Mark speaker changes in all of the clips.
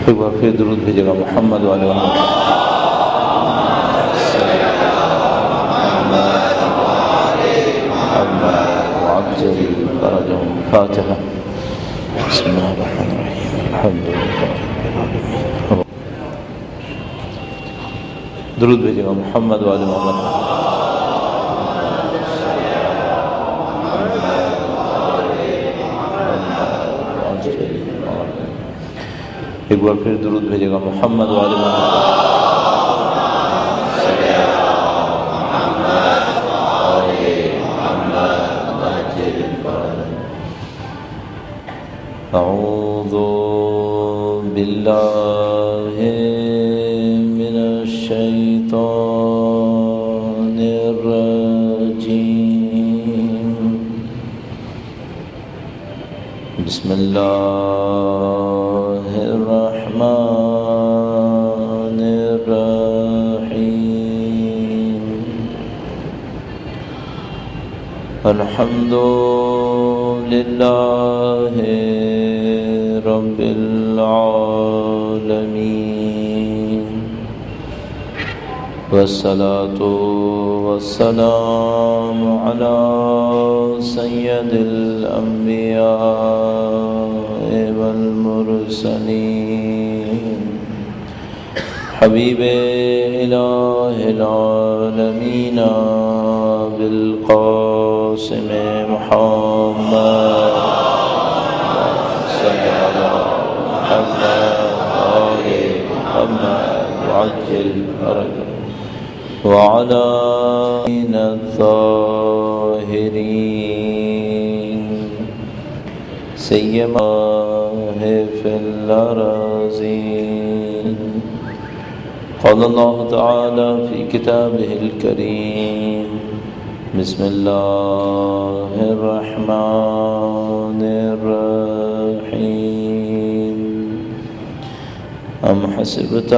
Speaker 1: ایک بار پھر درود بھیجے گا محمد والے فاتحہ. بسم اللہ الرحمن الرحیم الحمد للہ رب العالمین. درود بھیجے گا محمد والے محمد. ایک بار پھر درود بھیجے گا محمد والے محمد. اعوذ باللہ من الشیطان الرجیم. بسم اللہ الرحمن الرحیم. الحمد للہ رب العالمین والصلاة والسلام علی سید الانبیاء والمرسلین حبیب الہ العالمین بالقاسم محمد وعجل فرجه وعلى الظاهرين سيما في الأراضين. قال الله تعالى في كتابه الكريم بسم الله الرحمن الرحيم. أم حسبت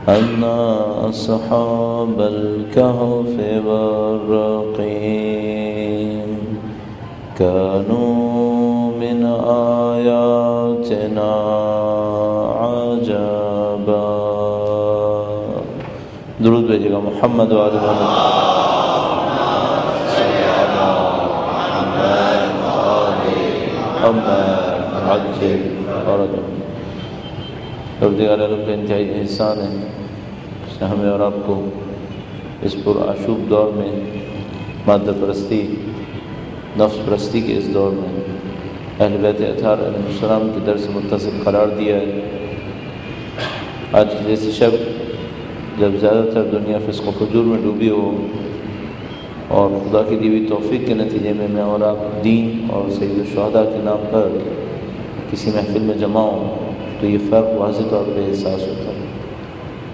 Speaker 1: أن أصحاب الكهف والرقيم كانوا من آياتنا عجبا. درود بھیجے گا محمد وعلى محمد. پروردگار عالم کا انتہائی احسان ہے اس نے ہمیں اور آپ کو اس پرآشوب دور میں مادہ پرستی نفس پرستی کے اس دور میں اہل بیت اطہار علیہ السلام کی در سے متصل قرار دیا ہے. آج کی جیسی شب جب زیادہ تر دنیا فسق و فجور میں ڈوبی ہو اور خدا کی دی ہوئی توفیق کے نتیجے میں اور آپ دین اور سید الشہداء کے نام پر کسی محفل میں جمع ہوں تو یہ فرق واضح طور پہ احساس ہوتا ہے.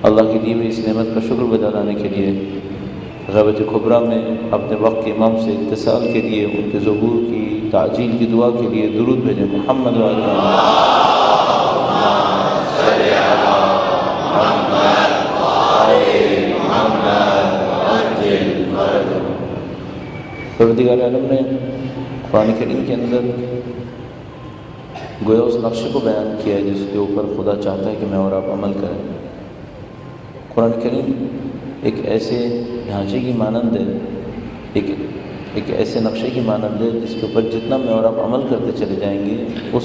Speaker 1: اللہ کی دی ہوئی اس نعمت کا شکر بجا لانے کے لیے غیبت کبریٰ میں اپنے وقت کے امام سے اتصال کے لیے ان کے ظہور کی تعجیل کی دعا کے لیے درود بھیجیں محمد وعلی پروردگار عالم نے قرآن کریم کے اندر گویا اس نقشے کو بیان کیا ہے جس کے اوپر خدا چاہتا ہے کہ میں اور آپ عمل کریں. قرآن کریم ایک ایسے ڈھانچے کی مانند ہے ایک ایسے نقشے کی مانند ہے جس کے اوپر جتنا میں اور آپ عمل کرتے چلے جائیں گے اس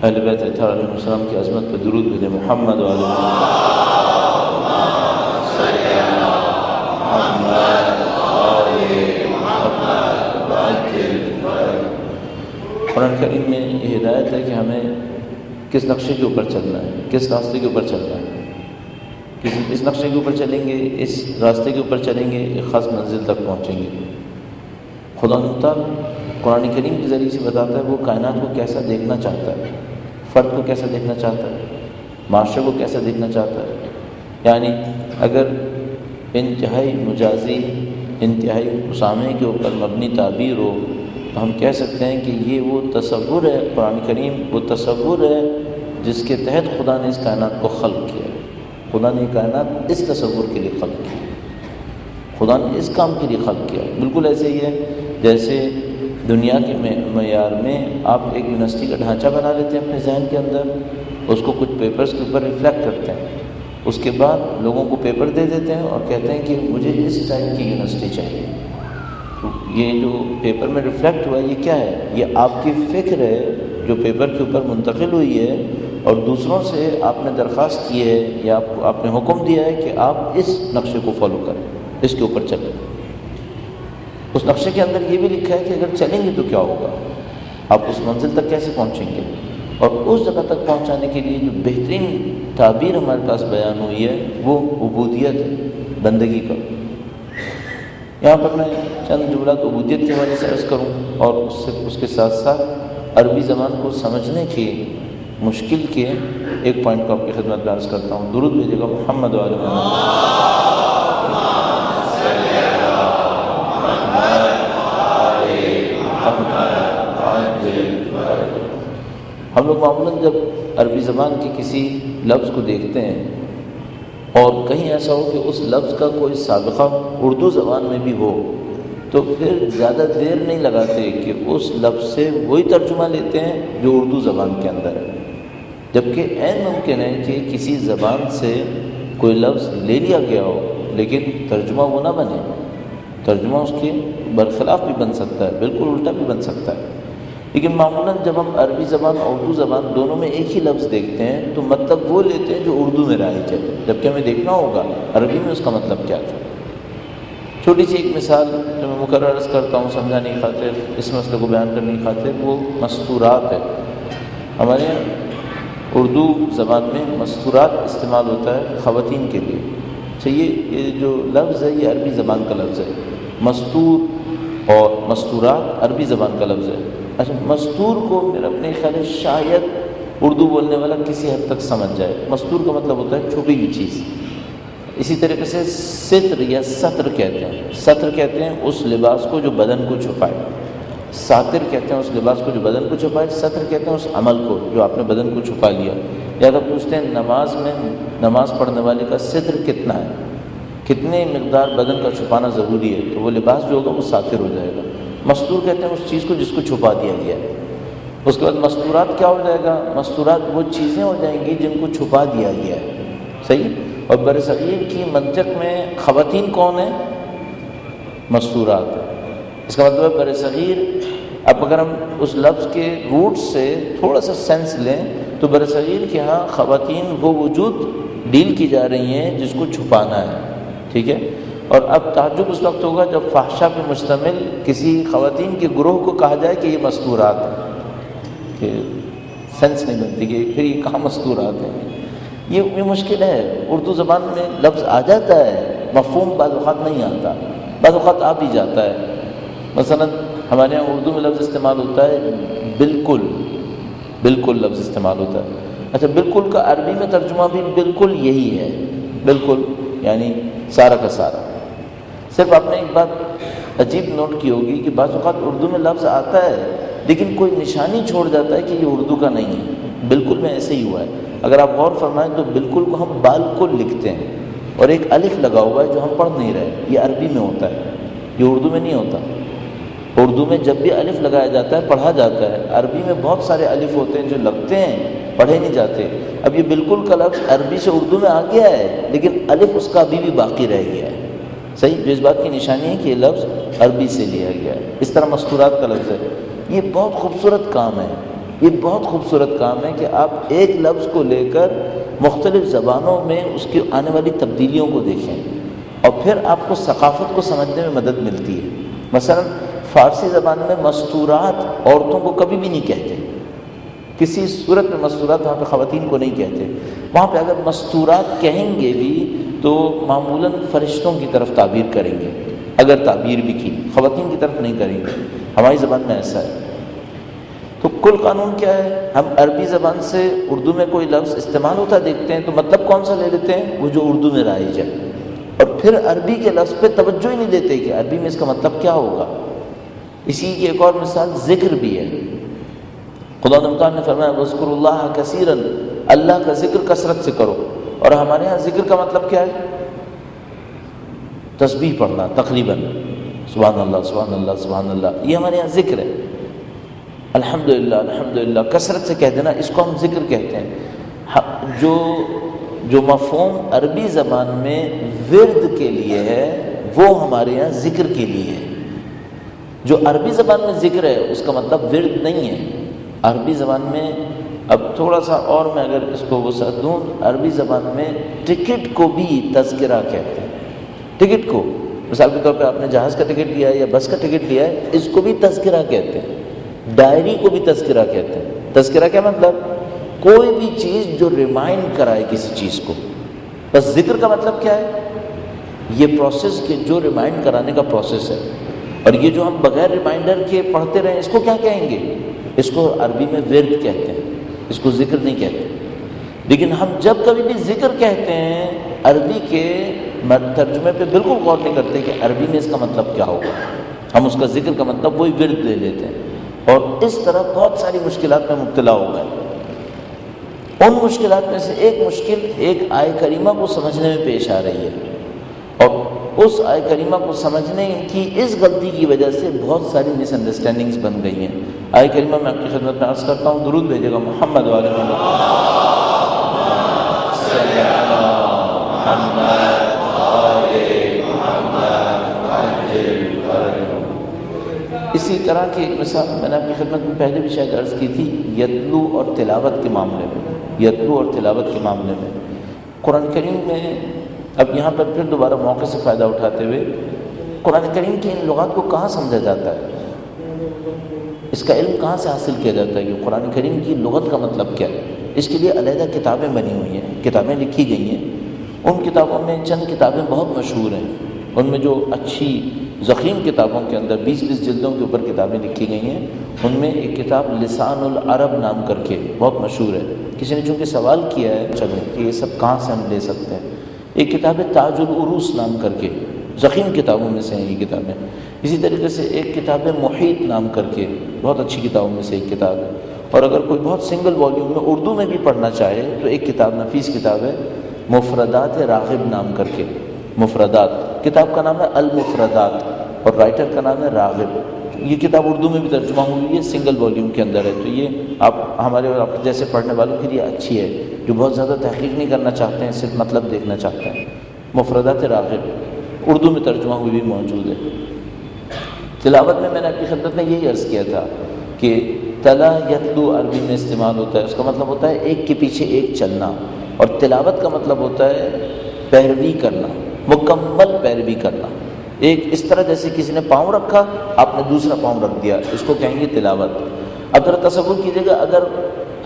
Speaker 1: اہل بیت اطہار علیہ السلام کی عظمت پہ درود بھیجے محمد وعلی قرآن کریم میں یہ ہدایت ہے کہ ہمیں کس نقشے کے اوپر چلنا ہے، کس راستے کے اوپر چلنا ہے. اس نقشے کے اوپر چلیں گے، اس راستے کے اوپر چلیں گے، ایک خاص منزل تک پہنچیں گے. خدا تعالیٰ قرآن کریم کے ذریعے سے بتاتا ہے وہ کائنات کو کیسا دیکھنا چاہتا ہے، فرد کو کیسا دیکھنا چاہتا ہے، معاشرے کو کیسا دیکھنا چاہتا ہے. یعنی اگر انتہائی مجازی انتہائی مسامحے کے اوپر مبنی تعبیر ہو تو ہم کہہ سکتے ہیں کہ یہ وہ تصور ہے، قرآن کریم وہ تصور ہے جس کے تحت خدا نے اس کائنات کو خلق کیا ہے. خدا نے یہ کائنات اس تصور کے لیے خلق کی. خدا نے اس کام کے لیے خلق کیا. بالکل ایسے ہی ہے جیسے دنیا کے معیار میں آپ ایک یونیورسٹی کا ڈھانچہ بنا لیتے ہیں اپنے ذہن کے اندر، اس کو کچھ پیپرز کے اوپر ریفلیکٹ کرتے ہیں، اس کے بعد لوگوں کو پیپر دے دیتے ہیں اور کہتے ہیں کہ مجھے اس ٹائپ کی یونیورسٹی چاہیے. یہ جو پیپر میں ریفلیکٹ ہوا ہے یہ کیا ہے؟ یہ آپ کی فکر ہے جو پیپر کے اوپر منتقل ہوئی ہے، اور دوسروں سے آپ نے درخواست کی ہے یا آپ نے حکم دیا ہے کہ آپ اس نقشے کو فالو کریں، اس کے اوپر چلیں. اس نقشے کے اندر یہ بھی لکھا ہے کہ اگر چلیں گے تو کیا ہوگا، آپ اس منزل تک کیسے پہنچیں گے. اور اس جگہ تک پہنچانے کے لیے جو بہترین تعبیر ہمارے پاس بیان ہوئی ہے وہ عبودیت ہے، بندگی کا. یہاں پر میں چند جملات عبودیت کے حوالے سے عرض کروں اور اس کے ساتھ ساتھ عربی زبان کو سمجھنے کی مشکل کے ایک پوائنٹ کو آپ کی خدمت میں عرض کرتا ہوں. درود بھیجیے گا محمد و آل محمد. ہم لوگ معمولاً جب عربی زبان کے کسی لفظ کو دیکھتے ہیں اور کہیں ایسا ہو کہ اس لفظ کا کوئی سابقہ اردو زبان میں بھی ہو تو پھر زیادہ دیر نہیں لگاتے کہ اس لفظ سے وہی ترجمہ لیتے ہیں جو اردو زبان کے اندر ہے. جبکہ عین ممکن ہے کہ کسی زبان سے کوئی لفظ لے لیا گیا ہو لیکن ترجمہ وہ نہ بنے. ترجمہ اس کے برخلاف بھی بن سکتا ہے، بالکل الٹا بھی بن سکتا ہے. لیکن معمولاً جب ہم عربی زبان اور اردو زبان دونوں میں ایک ہی لفظ دیکھتے ہیں تو مطلب وہ لیتے ہیں جو اردو میں رائج ہے، جبکہ ہمیں دیکھنا ہوگا عربی میں اس کا مطلب کیا تھا. چھوٹی سی ایک مثال جو میں مقرر عرض کرتا ہوں سمجھانے کی خاطر، اس مسئلے کو بیان کرنے کی خاطر، وہ مستورات ہے. ہمارے یہاں اردو زبان میں مستورات استعمال ہوتا ہے خواتین کے لیے. یہ جو لفظ ہے یہ عربی زبان کا لفظ ہے. مستور اور مستورات عربی زبان کا لفظ ہے. اچھا، مستور کو میرا اپنے خیال ہے شاید اردو بولنے والا کسی حد تک سمجھ جائے. مستور کا مطلب ہوتا ہے چھپی ہوئی چیز. اسی طریقے سے ستر یا ستر کہتے ہیں. ستر کہتے ہیں اس لباس کو جو بدن کو چھپائے. ساتر کہتے ہیں اس لباس کو جو بدن کو چھپائے. ستر کہتے ہیں اس عمل کو جو آپ نے بدن کو چھپا لیا. یا اگر پوچھتے ہیں نماز میں نماز پڑھنے والے کا ستر کتنا ہے، کتنے مقدار بدن کا چھپانا ضروری ہے، تو وہ لباس جو ہوگا وہ ساتر ہو جائے گا. مستور کہتے ہیں اس چیز کو جس کو چھپا دیا گیا ہے. اس کے بعد مستورات کیا ہو جائے گا؟ مستورات وہ چیزیں ہو جائیں گی جن کو چھپا دیا گیا ہے. صحیح. اور برصغیر کی منطق میں خواتین کون ہیں؟ مستورات. اس کا مطلب ہے برصغیر، اب اگر ہم اس لفظ کے روٹ سے تھوڑا سا سینس لیں تو برصغیر کے ہاں خواتین وہ وجود ڈیل کی جا رہی ہیں جس کو چھپانا ہے. ٹھیک ہے. اور اب تعجب اس وقت ہوگا جب فحشہ پہ مشتمل کسی خواتین کے گروہ کو کہا جائے کہ یہ مستورات ہیں، کہ سینس نہیں بنتی کہ پھر یہ کہاں مستورات ہیں. یہ مشکل ہے. اردو زبان میں لفظ آ جاتا ہے، مفہوم بعض اوقات نہیں آتا، بعض اوقات آ بھی جاتا ہے. مثلا ہمارے یہاں اردو میں لفظ استعمال ہوتا ہے بالکل. بالکل لفظ استعمال ہوتا ہے. اچھا، بالکل کا عربی میں ترجمہ بھی بالکل یہی ہے. بالکل یعنی سارا کا سارا. صرف آپ نے ایک بات عجیب نوٹ کی ہوگی کہ بعض اوقات اردو میں لفظ آتا ہے لیکن کوئی نشانی چھوڑ جاتا ہے کہ یہ اردو کا نہیں ہے. بالکل میں ایسے ہی ہوا ہے. اگر آپ غور فرمائیں تو بالکل کو ہم بالکل لکھتے ہیں اور ایک الف لگا ہوا ہے جو ہم پڑھ نہیں رہے. یہ عربی میں ہوتا ہے، یہ اردو میں نہیں ہوتا. اردو میں جب بھی الف لگایا جاتا ہے پڑھا جاتا ہے. عربی میں بہت سارے الف ہوتے ہیں جو لگتے ہیں پڑھے نہیں جاتے. اب یہ بالکل کا لفظ عربی سے اردو میں آ گیا ہے لیکن الف اس کا ابھی بھی باقی رہ گیا ہے. صحیح. جو اس بات کی نشانی ہے کہ یہ لفظ عربی سے لیا گیا ہے. اس طرح مستورات کا لفظ ہے. یہ بہت خوبصورت کام ہے. یہ بہت خوبصورت کام ہے کہ آپ ایک لفظ کو لے کر مختلف زبانوں میں اس کی آنے والی تبدیلیوں کو دیکھیں اور پھر آپ کو ثقافت کو سمجھنے میں مدد ملتی ہے. مثلا فارسی زبان میں مستورات عورتوں کو کبھی بھی نہیں کہتے. کسی صورت میں مستورات وہاں پہ خواتین کو نہیں کہتے. وہاں پہ اگر مستورات کہیں گے بھی تو معمولاً فرشتوں کی طرف تعبیر کریں گے. اگر تعبیر بھی کی خواتین کی طرف نہیں کریں گے. ہماری زبان میں ایسا ہے. تو کل قانون کیا ہے؟ ہم عربی زبان سے اردو میں کوئی لفظ استعمال ہوتا دیکھتے ہیں تو مطلب کون سا لے لیتے ہیں؟ وہ جو اردو میں رائج ہے. اور پھر عربی کے لفظ پہ توجہ ہی نہیں دیتے کہ عربی میں اس کا مطلب کیا ہوگا. اسی کی ایک اور مثال ذکر بھی ہے. خدا تعالیٰ نے فرمایا وَاذْكُرُوا اللَّهَ كَثِيرًا، اللہ کا ذکر کثرت سے کرو. اور ہمارے ہاں ذکر کا مطلب کیا ہے؟ تسبیح پڑھنا تقریباً سبحان اللہ سبحان اللہ سبحان اللہ، یہ ہمارے یہاں ذکر ہے. الحمدللہ الحمدللہ کثرت سے کہہ دینا، اس کو ہم ذکر کہتے ہیں. جو مفہوم عربی زبان میں ورد کے لیے ہے وہ ہمارے یہاں ذکر کے لیے ہے. جو عربی زبان میں ذکر ہے اس کا مطلب ورد نہیں ہے. عربی زبان میں اب تھوڑا سا اور میں اگر اس کو وسعت دوں، عربی زبان میں ٹکٹ کو بھی تذکرہ کہتے ہیں. ٹکٹ کو مثال کے طور پہ آپ نے جہاز کا ٹکٹ لیا ہے یا بس کا ٹکٹ لیا ہے، اس کو بھی تذکرہ کہتے ہیں. ڈائری کو بھی تذکرہ کہتے ہیں. تذکرہ کیا مطلب؟ کوئی بھی چیز جو ریمائنڈ کرائے کسی چیز کو. بس ذکر کا مطلب کیا ہے؟ یہ پروسیس کہ جو ریمائنڈ کرانے کا پروسیس ہے. اور یہ جو ہم بغیر ریمائنڈر کے پڑھتے رہیں اس کو کیا کہیں گے؟ اس کو عربی میں ورد کہتے ہیں، اس کو ذکر نہیں کہتے. لیکن ہم جب کبھی بھی ذکر کہتے ہیں عربی کے ترجمے پہ بالکل غور نہیں کرتے کہ عربی میں اس کا مطلب کیا ہوگا. ہم اس کا ذکر کا مطلب وہی ورد لے لیتے ہیں اور اس طرح بہت ساری مشکلات میں مبتلا ہو گئے. ان مشکلات میں سے ایک مشکل ایک آیہ کریمہ کو سمجھنے میں پیش آ رہی ہے، اور اس آیہ کریمہ کو سمجھنے کی اس غلطی کی وجہ سے بہت ساری مس انڈرسٹینڈنگز بن گئی ہیں. آیہ کریمہ میں آپ کی خدمت میں عرض کرتا ہوں، درود بھیجے گا محمد والے اسی طرح کی ایک مثال میں نے آپ کی خدمت میں پہلے بھی شاید عرض کی تھی، یتلو اور تلاوت کے معاملے میں. یتلو اور تلاوت کے معاملے میں قرآن کریم میں اب یہاں پر پھر دوبارہ موقع سے فائدہ اٹھاتے ہوئے قرآن کریم کی ان لغات کو کہاں سمجھا جاتا ہے، اس کا علم کہاں سے حاصل کیا جاتا ہے کہ قرآن کریم کی لغت کا مطلب کیا ہے. اس کے لیے علیحدہ کتابیں بنی ہوئی ہیں، کتابیں لکھی گئی ہیں. ان کتابوں میں چند کتابیں بہت مشہور ہیں. ان میں جو اچھی ضخیم کتابوں کے اندر 20 جلدوں کے اوپر کتابیں لکھی گئی ہیں، ان میں ایک کتاب لسان العرب نام کر کے بہت مشہور ہے. کسی نے چونکہ سوال کیا ہے چلیں کہ یہ سب کہاں سے ہم لے سکتے ہیں. ایک کتاب ہے تاج العروس نام کر کے، ضخیم کتابوں میں سے ہیں یہ کتابیں. اسی طریقے سے ایک کتاب ہے محیط نام کر کے، بہت اچھی کتابوں میں سے ایک کتاب ہے. اور اگر کوئی بہت سنگل والیوم میں اردو میں بھی پڑھنا چاہے تو ایک کتاب نفیس کتاب ہے مفردات راغب نام کر کے. مفردات کتاب کا نام ہے المفردات اور رائٹر کا نام ہے راغب. یہ کتاب اردو میں بھی ترجمہ ہوئی ہے، سنگل والیوم کے اندر ہے. تو یہ آپ ہمارے اور آپ جیسے پڑھنے والوں کے لیے اچھی ہے جو بہت زیادہ تحقیق نہیں کرنا چاہتے ہیں، صرف مطلب دیکھنا چاہتے ہیں. مفردات راغب اردو میں ترجمہ ہوئی بھی موجود ہے. تلاوت میں نے آپ کی خدمت میں یہی عرض کیا تھا کہ تلا یتلو عربی میں استعمال ہوتا ہے، اس کا مطلب ہوتا ہے ایک کے پیچھے ایک چلنا. اور تلاوت کا مطلب ہوتا ہے پیروی کرنا، مکمل پیروی کرنا. ایک اس طرح جیسے کسی نے پاؤں رکھا، آپ نے دوسرا پاؤں رکھ دیا، اس کو کہیں گے تلاوت. اب ذرا تصور کیجیے گا اگر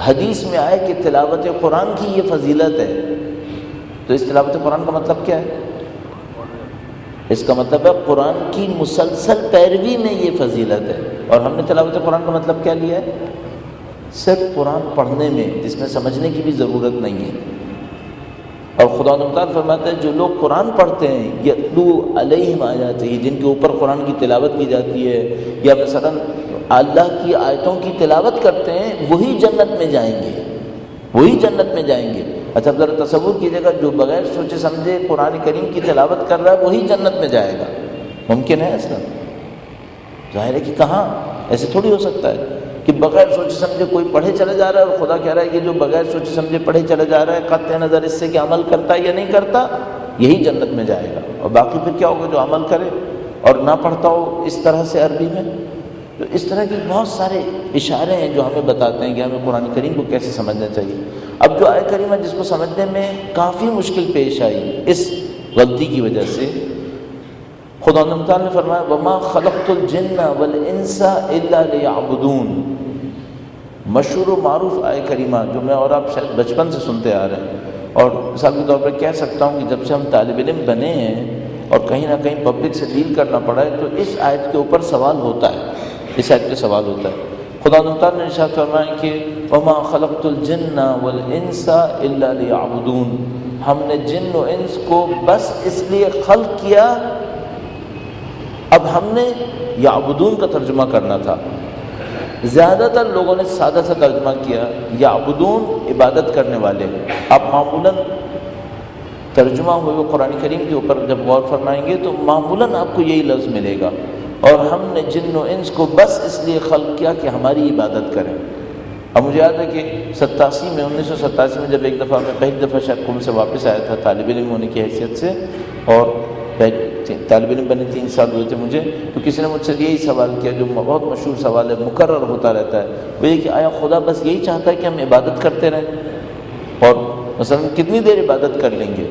Speaker 1: حدیث میں آئے کہ تلاوت قرآن کی یہ فضیلت ہے، تو اس تلاوت قرآن کا مطلب کیا ہے؟ اس کا مطلب ہے قرآن کی مسلسل پیروی میں یہ فضیلت ہے. اور ہم نے تلاوت قرآن کا مطلب کیا لیا ہے؟ صرف قرآن پڑھنے میں، جس میں سمجھنے کی بھی ضرورت نہیں ہے. اور خدا تعالیٰ فرماتا ہے جو لوگ قرآن پڑھتے ہیں یتلو علیہم آیاتہ، جن کے اوپر قرآن کی تلاوت کی جاتی ہے یا مثلا اللہ کی آیتوں کی تلاوت کرتے ہیں، وہی جنت میں جائیں گے، وہی جنت میں جائیں گے. اچھا ذرا تصور کیجیے گا جو بغیر سوچے سمجھے قرآن کریم کی تلاوت کر رہا ہے وہی جنت میں جائے گا. ممکن ہے ایسا؟ ظاہر ہے کہ کہاں، ایسے تھوڑی ہو سکتا ہے کہ بغیر سوچے سمجھے کوئی پڑھے چلے جا رہا ہے اور خدا کہہ رہا ہے کہ جو بغیر سوچے سمجھے پڑھے چلے جا رہا ہے قطع نظر اس سے کہ عمل کرتا ہے یا نہیں کرتا، یہی جنت میں جائے گا. اور باقی پھر کیا ہوگا جو عمل کرے اور نہ پڑھتا ہو اس طرح سے عربی میں. تو اس طرح کے بہت سارے اشارے ہیں جو ہمیں بتاتے ہیں کہ ہمیں قرآن کریم کو کیسے سمجھنا چاہیے. اب جو آیہ کریمہ جس کو سمجھنے میں کافی مشکل پیش آئی اس غلطی کی وجہ سے، خدا تعالیٰ نے فرمایا وَمَا خَلَقْتُ الْجِنَّ وَالْإِنسَ إِلَّا لِيَعْبُدُونَ. مشہور و معروف آیہ کریمہ جو میں اور آپ شاید بچپن سے سنتے آ رہے ہیں، اور مثال کے طور پر کہہ سکتا ہوں کہ جب سے ہم طالب علم بنے ہیں اور کہیں نہ کہیں پبلک سے ڈیل کرنا پڑا ہے تو اس آیت کے اوپر سوال ہوتا ہے، اس آیت پہ سوال ہوتا ہے. خدا تعالیٰ نے ارشاد فرمایا کہ وَمَا خَلَقْتُ الْجِنَّ وَالْإِنسَ إِلَّا لِيَعْبُدُونَ. ہم نے جن و انس کو بس اس لیے خلق کیا. اب ہم نے یعبدون کا ترجمہ کرنا تھا، زیادہ تر لوگوں نے سادہ سا ترجمہ کیا یعبدون عبادت کرنے والے. اب معمولاً ترجمہ ہوئے قرآن کریم کے اوپر جب غور فرمائیں گے تو معمولاً آپ کو یہی لفظ ملے گا، اور ہم نے جن و انس کو بس اس لیے خلق کیا کہ ہماری عبادت کریں۔ اب مجھے یاد ہے کہ 1987 میں جب ایک دفعہ میں پہلی دفعہ شاید قوم سے واپس آیا تھا طالب علم ہونے کی حیثیت سے، اور طالب علم بنے 3 سال ہوئے تھے مجھے، تو کسی نے مجھ سے یہی سوال کیا جو بہت مشہور سوال ہے، مکرر ہوتا رہتا ہے، وہ یہ کہ آیا خدا بس یہی چاہتا ہے کہ ہم عبادت کرتے رہیں؟ اور مثلا کتنی دیر عبادت کر لیں گے؟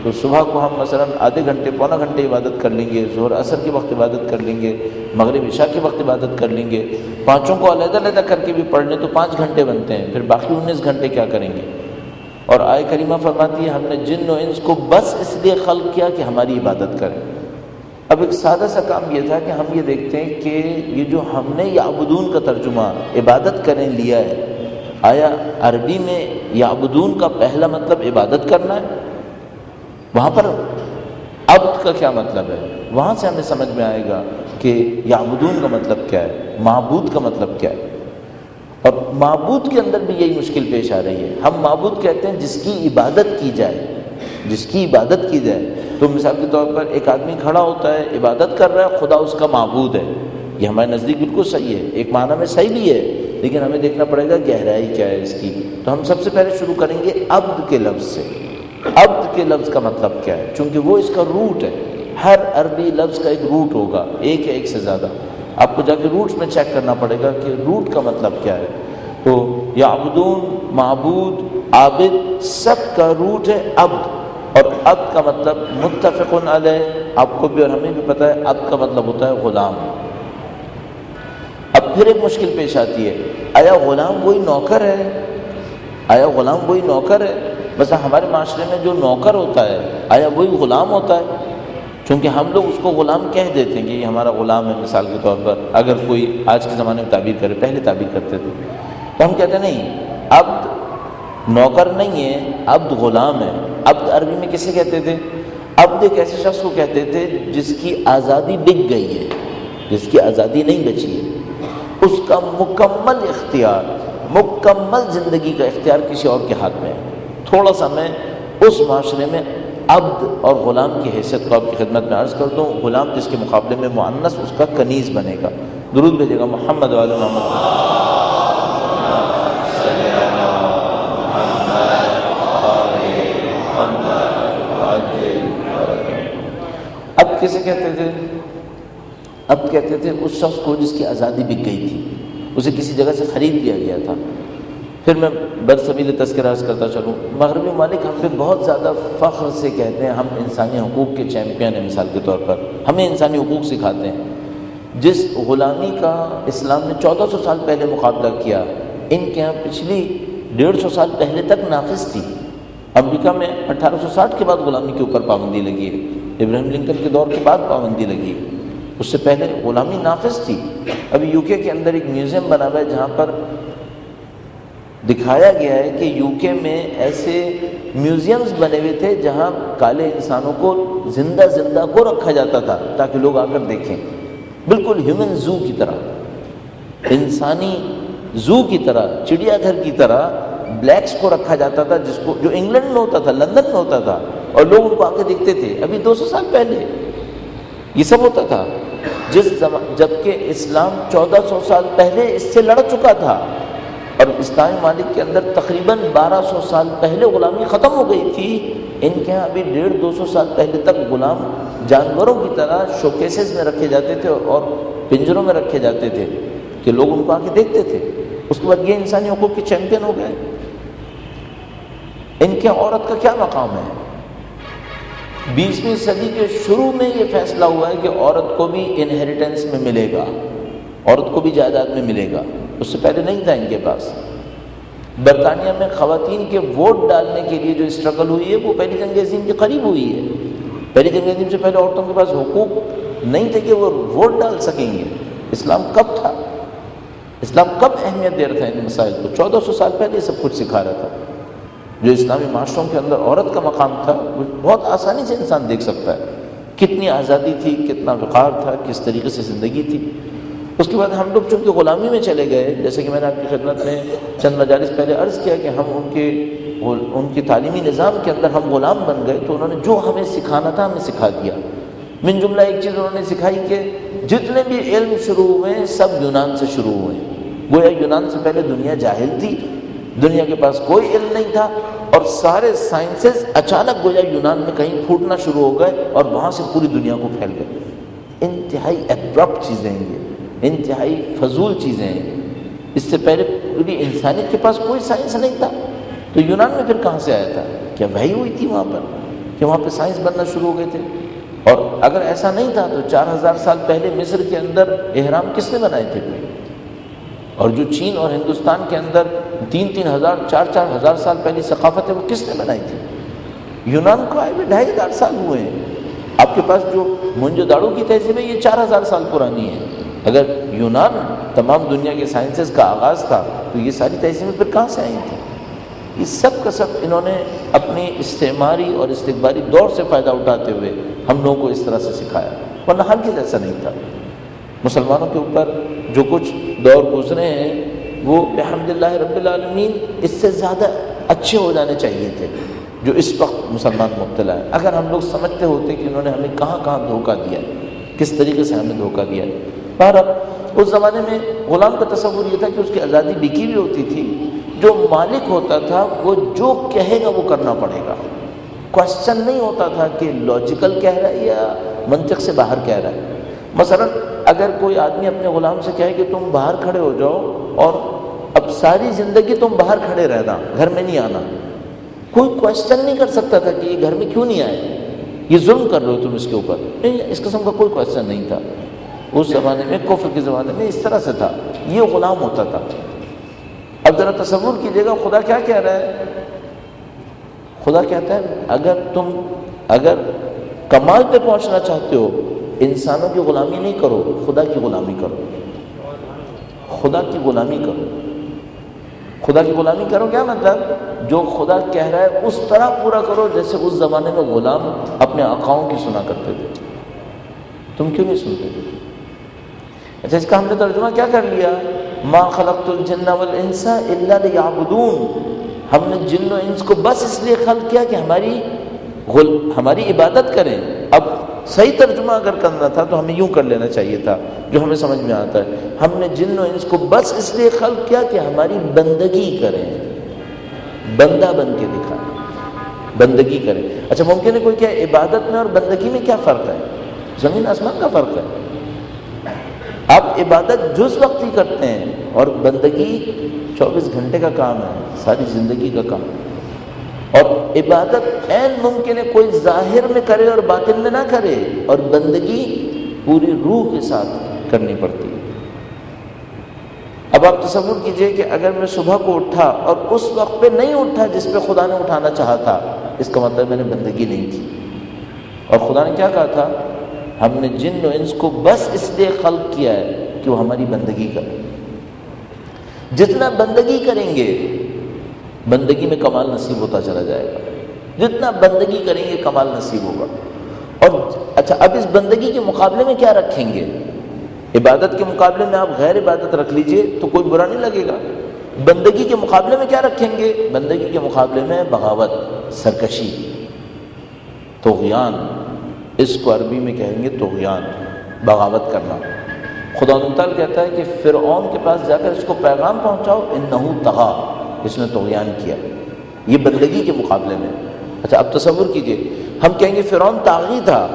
Speaker 1: تو صبح کو ہم مثلا آدھے گھنٹے پونا گھنٹے عبادت کر لیں گے، ظہر عصر کے وقت عبادت کر لیں گے، مغرب عشاء کے وقت عبادت کر لیں گے، پانچوں کو علیحدہ علیحدہ کر کے بھی پڑھ لیں تو 5 گھنٹے بنتے ہیں، پھر باقی 19 گھنٹے کیا کریں گے؟ اور آیہ کریمہ فرماتی ہے ہم نے جن و انس کو بس اس لیے خلق کیا کہ ہماری عبادت کریں۔ اب ایک سادہ سا کام یہ تھا کہ ہم یہ دیکھتے ہیں کہ یہ جو ہم نے یعبدون کا ترجمہ عبادت کریں لیا ہے، آیا عربی میں یعبدون کا پہلا مطلب عبادت کرنا ہے؟ وہاں پر عبد کا کیا مطلب ہے؟ وہاں سے ہمیں سمجھ میں آئے گا کہ یعبدون کا مطلب کیا ہے، معبود کا مطلب کیا ہے۔ اور معبود کے اندر بھی یہی مشکل پیش آ رہی ہے۔ ہم معبود کہتے ہیں جس کی عبادت کی جائے، جس کی عبادت کی جائے۔ تو مثال کے طور پر ایک آدمی کھڑا ہوتا ہے، عبادت کر رہا ہے، خدا اس کا معبود ہے، یہ ہمارے نزدیک بالکل صحیح ہے، ایک معنی میں صحیح بھی ہے، لیکن ہمیں دیکھنا پڑے گا گہرائی کیا ہے اس کی۔ تو ہم سب سے پہلے شروع کریں گے عبد کے لفظ سے۔ عبد کے لفظ کا مطلب کیا ہے؟ چونکہ وہ اس کا روٹ ہے، ہر عربی لفظ کا ایک روٹ ہوگا، ایک ہے ایک سے زیادہ، آپ کو جا کے روٹس میں چیک کرنا پڑے گا کہ روٹ کا مطلب کیا ہے۔ تو یعبدون، معبود، عابد، سب کا روٹ ہے عبد، اور عبد کا مطلب متفقن علیہ، آپ کو بھی اور ہمیں بھی پتہ ہے عبد کا مطلب ہوتا ہے غلام۔ اب پھر ایک مشکل پیش آتی ہے، آیا غلام وہی نوکر ہے؟ آیا غلام وہی نوکر ہے؟ مثلا ہمارے معاشرے میں جو نوکر ہوتا ہے آیا وہی غلام ہوتا ہے؟ چونکہ ہم لوگ اس کو غلام کہہ دیتے ہیں کہ یہ ہمارا غلام ہے، مثال کے طور پر اگر کوئی آج کے زمانے میں تعبیر کرے، پہلے تعبیر کرتے تھے تو ہم کہتے ہیں نہیں، عبد نوکر نہیں ہے، عبد غلام ہے۔ عبد عربی میں کسے کہتے تھے؟ عبد ایک ایسے شخص کو کہتے تھے جس کی آزادی بک گئی ہے، جس کی آزادی نہیں بچی ہے، اس کا مکمل اختیار، مکمل زندگی کا اختیار کسی اور کے ہاتھ میں ہے۔ تھوڑا سا میں اس معاشرے میں عبد اور غلام کی حیثیت کو آپ کی خدمت میں عرض کر دوں۔ غلام جس کے مقابلے میں مؤنث اس کا کنیز بنے گا۔ درود بھیجے گا محمد و آل محمد۔ اب کسے کہتے تھے؟ اب کہتے تھے اس شخص کو جس کی آزادی بک گئی تھی، اسے کسی جگہ سے خرید لیا گیا تھا۔ پھر میں برسبیل تذکرہ عرض کرتا چلوں، مغربی ممالک ہم پہ بہت زیادہ فخر سے کہتے ہیں ہم انسانی حقوق کے چیمپئن ہیں، مثال کے طور پر ہمیں انسانی حقوق سکھاتے ہیں۔ جس غلامی کا اسلام نے 1400 سال پہلے مقابلہ کیا، ان کے ہاں پچھلی 150 سال پہلے تک نافذ تھی۔ امریکہ میں 1860 کے بعد غلامی کے اوپر پابندی لگی ہے، ابراہیم لنکن کے دور کے بعد پابندی لگی ہے، اس سے پہلے غلامی نافذ تھی۔ ابھی یو کے اندر ایک میوزیم بنا ہوا ہے جہاں پر دکھایا گیا ہے کہ یو کے میں ایسے میوزیمز بنے ہوئے تھے جہاں کالے انسانوں کو زندہ زندہ کو رکھا جاتا تھا تاکہ لوگ آ کر دیکھیں، بالکل ہیومن زو کی طرح، انسانی زو کی طرح، چڑیا گھر کی طرح بلیکس کو رکھا جاتا تھا، جس کو جو انگلینڈ میں ہوتا تھا، لندن میں ہوتا تھا، اور لوگ ان کو آ کے دیکھتے تھے۔ ابھی 200 سال پہلے یہ سب ہوتا تھا، جبکہ اسلام 1400 سال پہلے اس سے لڑ چکا تھا، اور اسلامی ممالک کے اندر تقریباً 1200 سال پہلے غلامی ختم ہو گئی تھی۔ ان کے ہاں ابھی 150-200 سال پہلے تک غلام جانوروں کی طرح شوکیسز میں رکھے جاتے تھے اور پنجروں میں رکھے جاتے تھے کہ لوگ ان کو آ کے دیکھتے تھے۔ اس کے بعد یہ انسانی حقوق کے چیمپئن ہو گئے۔ ان کے عورت کا کیا مقام ہے؟ 20ویں صدی کے شروع میں یہ فیصلہ ہوا ہے کہ عورت کو بھی انہیریٹنس میں ملے گا، عورت کو بھی جائیداد میں ملے گا، اس سے پہلے نہیں تھا ان کے پاس۔ برطانیہ میں خواتین کے ووٹ ڈالنے کے لیے جو اسٹرگل ہوئی ہے وہ پہلی جنگ عظیم کے قریب ہوئی ہے۔ پہلی جنگ عظیم سے پہلے عورتوں کے پاس حقوق نہیں تھے کہ وہ ووٹ ڈال سکیں گے۔ اسلام کب تھا؟ اسلام کب اہمیت دے رہا تھا ان مسائل کو؟ 1400 سال پہلے سب کچھ سکھا رہا تھا۔ جو اسلامی معاشروں کے اندر عورت کا مقام تھا وہ بہت آسانی سے انسان دیکھ سکتا ہے، کتنی آزادی تھی، کتنا وقار تھا، کس طریقے سے زندگی تھی۔ اس کے بعد ہم لوگ چونکہ غلامی میں چلے گئے، جیسے کہ میں نے آپ کی خدمت میں چند مجالس پہلے عرض کیا کہ ہم ان کی تعلیمی نظام کے اندر ہم غلام بن گئے، تو انہوں نے جو ہمیں سکھانا تھا ہمیں سکھا دیا۔ من جملہ ایک چیز انہوں نے سکھائی کہ جتنے بھی علم شروع ہوئے سب یونان سے شروع ہوئے۔ گویا یونان سے پہلے دنیا جاہل تھی، دنیا کے پاس کوئی علم نہیں تھا، اور سارے سائنسز اچانک گویا یونان میں کہیں پھوٹنا شروع ہو گئے اور وہاں سے پوری دنیا کو پھیل گئے۔ انتہائی ایبرپٹ چیزیں ہیں یہ، انتہائی فضول چیزیں ہیں۔ اس سے پہلے پوری انسانیت کے پاس کوئی سائنس نہیں تھا، تو یونان میں پھر کہاں سے آیا تھا؟ کیا وحی ہوئی تھی وہاں پر کہ وہاں پہ سائنس بننا شروع ہو گئے تھے؟ اور اگر ایسا نہیں تھا تو 4000 سال پہلے مصر کے اندر احرام کس نے بنائے تھے؟ اور جو چین اور ہندوستان کے اندر 3-3 ہزار 4-4 ہزار سال پہلی ثقافت ہے وہ کس نے بنائی تھی؟ یونان کو آئے ہوئے 2500 سال ہوئے ہیں۔ آپ کے پاس جو موہنجو داڑو کی تہذیب ہے یہ 4000 سال پرانی ہے۔ اگر یونان تمام دنیا کے سائنسز کا آغاز تھا تو یہ ساری تہذیبیں پھر کہاں سے آئی تھیں؟ یہ سب کا سب انہوں نے اپنی استعماری اور استکباری دور سے فائدہ اٹھاتے ہوئے ہم لوگوں کو اس طرح سے سکھایا، ورنہ ہرگز ایسا نہیں تھا۔ مسلمانوں کے اوپر جو کچھ دور گزرے ہیں وہ بحمدللہ رب العالمین اس سے زیادہ اچھے ہو جانے چاہیے تھے جو اس وقت مسلمان مبتلا ہے۔ اگر ہم لوگ سمجھتے ہوتے کہ انہوں نے ہمیں کہاں کہاں دھوکہ دیا، کس طریقے سے ہمیں دھوکہ دیا۔ بہرحال اس زمانے میں غلام کا تصور یہ تھا کہ اس کی آزادی بکی ہوئی ہوتی تھی، جو مالک ہوتا تھا وہ جو کہے گا وہ کرنا پڑے گا۔ کوشچن نہیں ہوتا تھا کہ لاجیکل کہہ رہا ہے یا منطق سے باہر کہہ رہا ہے۔ مثلا اگر کوئی آدمی اپنے غلام سے کہے کہ تم باہر کھڑے ہو جاؤ اور اب ساری زندگی تم باہر کھڑے رہنا، گھر میں نہیں آنا، کوئی کوشچن نہیں کر سکتا تھا کہ یہ گھر میں کیوں نہیں آئے، یہ ظلم کر رہے ہو تم اس کے اوپر، نہیں، اس قسم کا کوئی کوشچن نہیں تھا۔ اس زمانے میں، کفر کے زمانے میں اس طرح سے تھا، یہ غلام ہوتا تھا۔ اب ذرا تصور کیجیے گا خدا کیا کہہ رہا ہے؟ خدا کہتا ہے اگر کمال پہ پہنچنا چاہتے ہو انسانوں کی غلامی نہیں کرو، خدا کی غلامی کرو، خدا کی غلامی کرو۔ خدا کی غلامی کرو کیا مطلب؟ جو خدا کہہ رہا ہے اس طرح پورا کرو جیسے اس زمانے میں غلام اپنے آقاؤں کی سنا کرتے تھے۔ تم کیوں نہیں سنتے؟ اچھا، اس کا ہم نے ترجمہ کیا کر لیا؟ ما خلقت الجن والانس الا لیعبدون۔ ہم نے جن و انس کو بس اس لیے خلق کیا کہ ہماری عبادت کریں۔ اب صحیح ترجمہ اگر کرنا تھا تو ہمیں یوں کر لینا چاہیے تھا جو ہمیں سمجھ میں آتا ہے، ہم نے جن و انس کو بس اس لیے خلق کیا کہ ہماری بندگی کریں، بندہ بن کے دکھائیں، بندگی کریں۔ اچھا، ممکن ہے کوئی کہ عبادت میں اور بندگی میں کیا فرق ہے؟ زمین آسمان کا فرق ہے۔ آپ عبادت جز وقت ہی کرتے ہیں اور بندگی 24 گھنٹے کا کام ہے، ساری زندگی کا کام۔ اور عبادت عین ممکن ہے کوئی ظاہر میں کرے اور باطن میں نہ کرے، اور بندگی پوری روح کے ساتھ کرنی پڑتی ہے۔ اب آپ تصور کیجئے کہ اگر میں صبح کو اٹھا اور اس وقت پہ نہیں اٹھا جس پہ خدا نے اٹھانا چاہا تھا، اس کا مطلب میں نے بندگی نہیں کی۔ اور خدا نے کیا کہا تھا؟ ہم نے جن و انس کو بس اس لیے خلق کیا ہے کہ وہ ہماری بندگی کریں۔ جتنا بندگی کریں گے بندگی میں کمال نصیب ہوتا چلا جائے گا، جتنا بندگی کریں گے کمال نصیب ہوگا۔ اور اچھا، اب اس بندگی کے مقابلے میں کیا رکھیں گے؟ عبادت کے مقابلے میں آپ غیر عبادت رکھ لیجئے تو کوئی برا نہیں لگے گا۔ بندگی کے مقابلے میں کیا رکھیں گے؟ بندگی کے مقابلے میں بغاوت، سرکشی، طغیان، اس کو عربی میں کہیں گے طغیان، بغاوت کرنا۔ خدا تعالیٰ کہتا ہے کہ فرعون کے پاس جا کر اس کو پیغام پہنچاؤ، انہو طغا، اس نے طغیان کیا، یہ بندگی کے مقابلے میں۔ اچھا، اب تصور کیجئے، ہم کہیں گے فرعون طاغی تھا،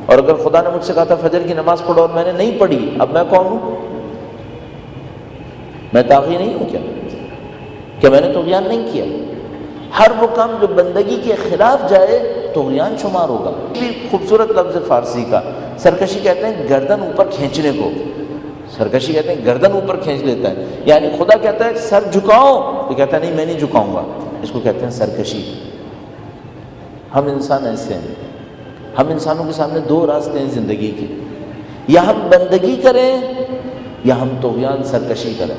Speaker 1: اور اگر خدا نے مجھ سے کہا تھا فجر کی نماز پڑھو اور میں نے نہیں پڑھی، اب میں کون ہوں؟ میں طاغی نہیں ہوں کیا میں نے طغیان نہیں کیا؟ ہر وہ کام جو بندگی کے خلاف جائے طغیان شمار ہوگا۔ یہ خوبصورت لفظ فارسی کا، سرکشی کہتے ہیں گردن اوپر کھینچنے کو، سرکشی کہتے ہیں گردن اوپر کھینچ لیتا ہے، یعنی خدا کہتا ہے سر جھکاؤ تو کہتا ہے نہیں میں نہیں جھکاؤں گا، اس کو کہتے ہیں سرکشی۔ ہم انسان ایسے ہیں، ہم انسانوں کے سامنے دو راستے ہیں زندگی کے، یا ہم بندگی کریں یا ہم طغیان سرکشی کریں۔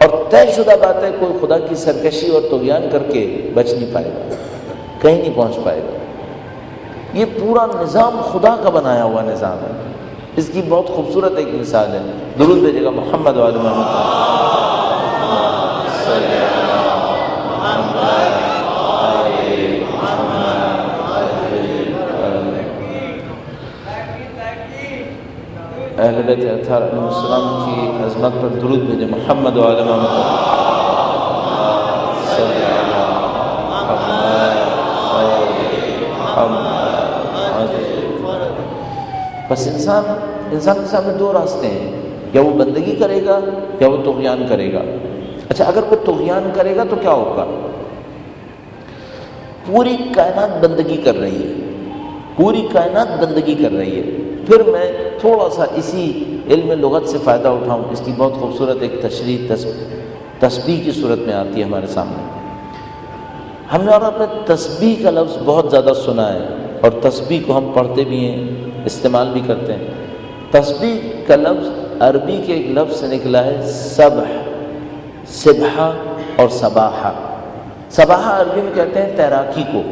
Speaker 1: اور طے شدہ بات ہے کوئی خدا کی سرکشی اور طغیان کر کے بچ نہیں پائے گا، کہیں نہیں پہنچ پائے گا۔ یہ پورا نظام خدا کا بنایا ہوا نظام ہے، اس کی بہت خوبصورت ایک مثال ہے. درود بھیجے گا محمد وعلی محمد. اہل بیت اطہار علیہ السلام کی عظمت پر درود بھیجے محمد وعلی محمد. بس انسان کے سامنے دو راستے ہیں، یا وہ بندگی کرے گا یا وہ طغیان کرے گا. اچھا، اگر وہ طغیان کرے گا تو کیا ہوگا؟ پوری کائنات بندگی کر رہی ہے، پوری کائنات بندگی کر رہی ہے. پھر میں تھوڑا سا اسی علم لغت سے فائدہ اٹھاؤں. اس کی بہت خوبصورت ایک تشریح تسبیح کی صورت میں آتی ہے ہمارے سامنے. ہم نے اور اپنے تسبیح کا لفظ بہت زیادہ سنا ہے، اور تسبیح کو ہم پڑھتے بھی ہیں، استعمال بھی کرتے ہیں. تسبیح کا لفظ عربی کے ایک لفظ سے نکلا ہے سبح، سبحہ اور سباحہ. سباحہ عربی میں کہتے ہیں تیراکی کو.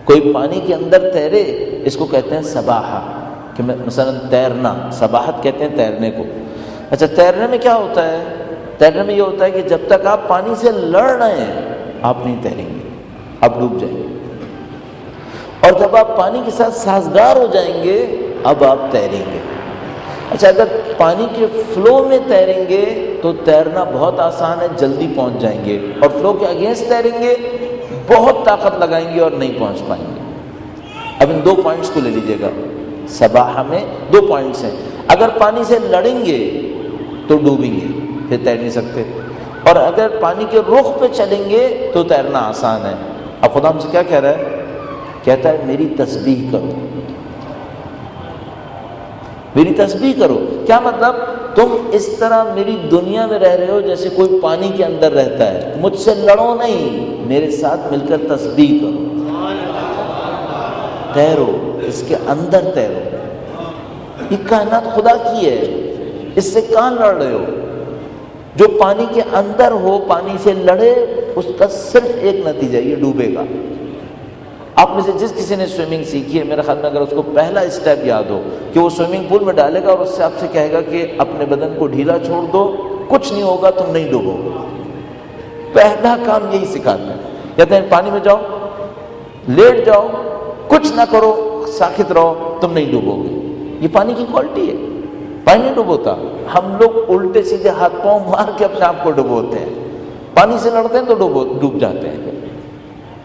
Speaker 1: کوئی پانی کے اندر تیرے، اس کو کہتے ہیں سباحہ، کہ مثلا تیرنا. سباحت کہتے ہیں تیرنے کو. اچھا، تیرنے میں کیا ہوتا ہے؟ تیرنے میں یہ ہوتا ہے کہ جب تک آپ پانی سے لڑ رہے ہیں آپ نہیں تیریں گے، آپ ڈوب جائیں گے. اور جب آپ پانی کے ساتھ سازگار ہو جائیں گے اب آپ تیریں گے. اچھا، اگر پانی کے فلو میں تیریں گے تو تیرنا بہت آسان ہے، جلدی پہنچ جائیں گے. اور فلو کے اگینسٹ تیریں گے بہت طاقت لگائیں گے اور نہیں پہنچ پائیں گے. اب ان دو پوائنٹس کو لے لیجیے گا. سباحہ میں دو پوائنٹس ہیں. اگر پانی سے لڑیں گے تو ڈوبیں گے، پھر تیر نہیں سکتے. اور اگر پانی کے رخ پہ چلیں گے تو تیرنا آسان ہے. اب خدا ہم سے کیا کہہ رہا ہے؟ کہتا ہے میری تسبیح کرو، میری تسبیح کرو. کیا مطلب؟ تم اس طرح میری دنیا میں رہ رہے ہو جیسے کوئی پانی کے اندر رہتا ہے. مجھ سے لڑو نہیں، میرے ساتھ مل کر تسبیح کرو، تیرو، اس کے اندر تیرو. یہ کائنات خدا کی ہے، اس سے کہاں لڑ رہے ہو؟ جو پانی کے اندر ہو، پانی سے لڑے، اس کا صرف ایک نتیجہ، یہ ڈوبے گا. آپ میں سے جس کسی نے سوئمنگ سیکھی ہے، میرے خیال میں اگر اس کو پہلا اسٹیپ یاد ہو کہ وہ سوئمنگ پول میں ڈالے گا اور اس سے آپ سے کہے گا کہ اپنے بدن کو ڈھیلا چھوڑ دو، کچھ نہیں ہوگا، تم نہیں ڈوبو گے. پہلا کام یہی سکھاتے ہیں. کہتے ہیں پانی میں جاؤ، لیٹ جاؤ، کچھ نہ کرو، ساکت رہو، تم نہیں ڈوبو گے. یہ پانی کی کوالٹی ہے. پانی نہیں ڈوبوتا. ہم لوگ الٹے سیدھے ہاتھ پاؤں مار کے اپنے آپ کو ڈبوتے ہیں. پانی سے لڑتے ہیں تو ڈوب جاتے ہیں.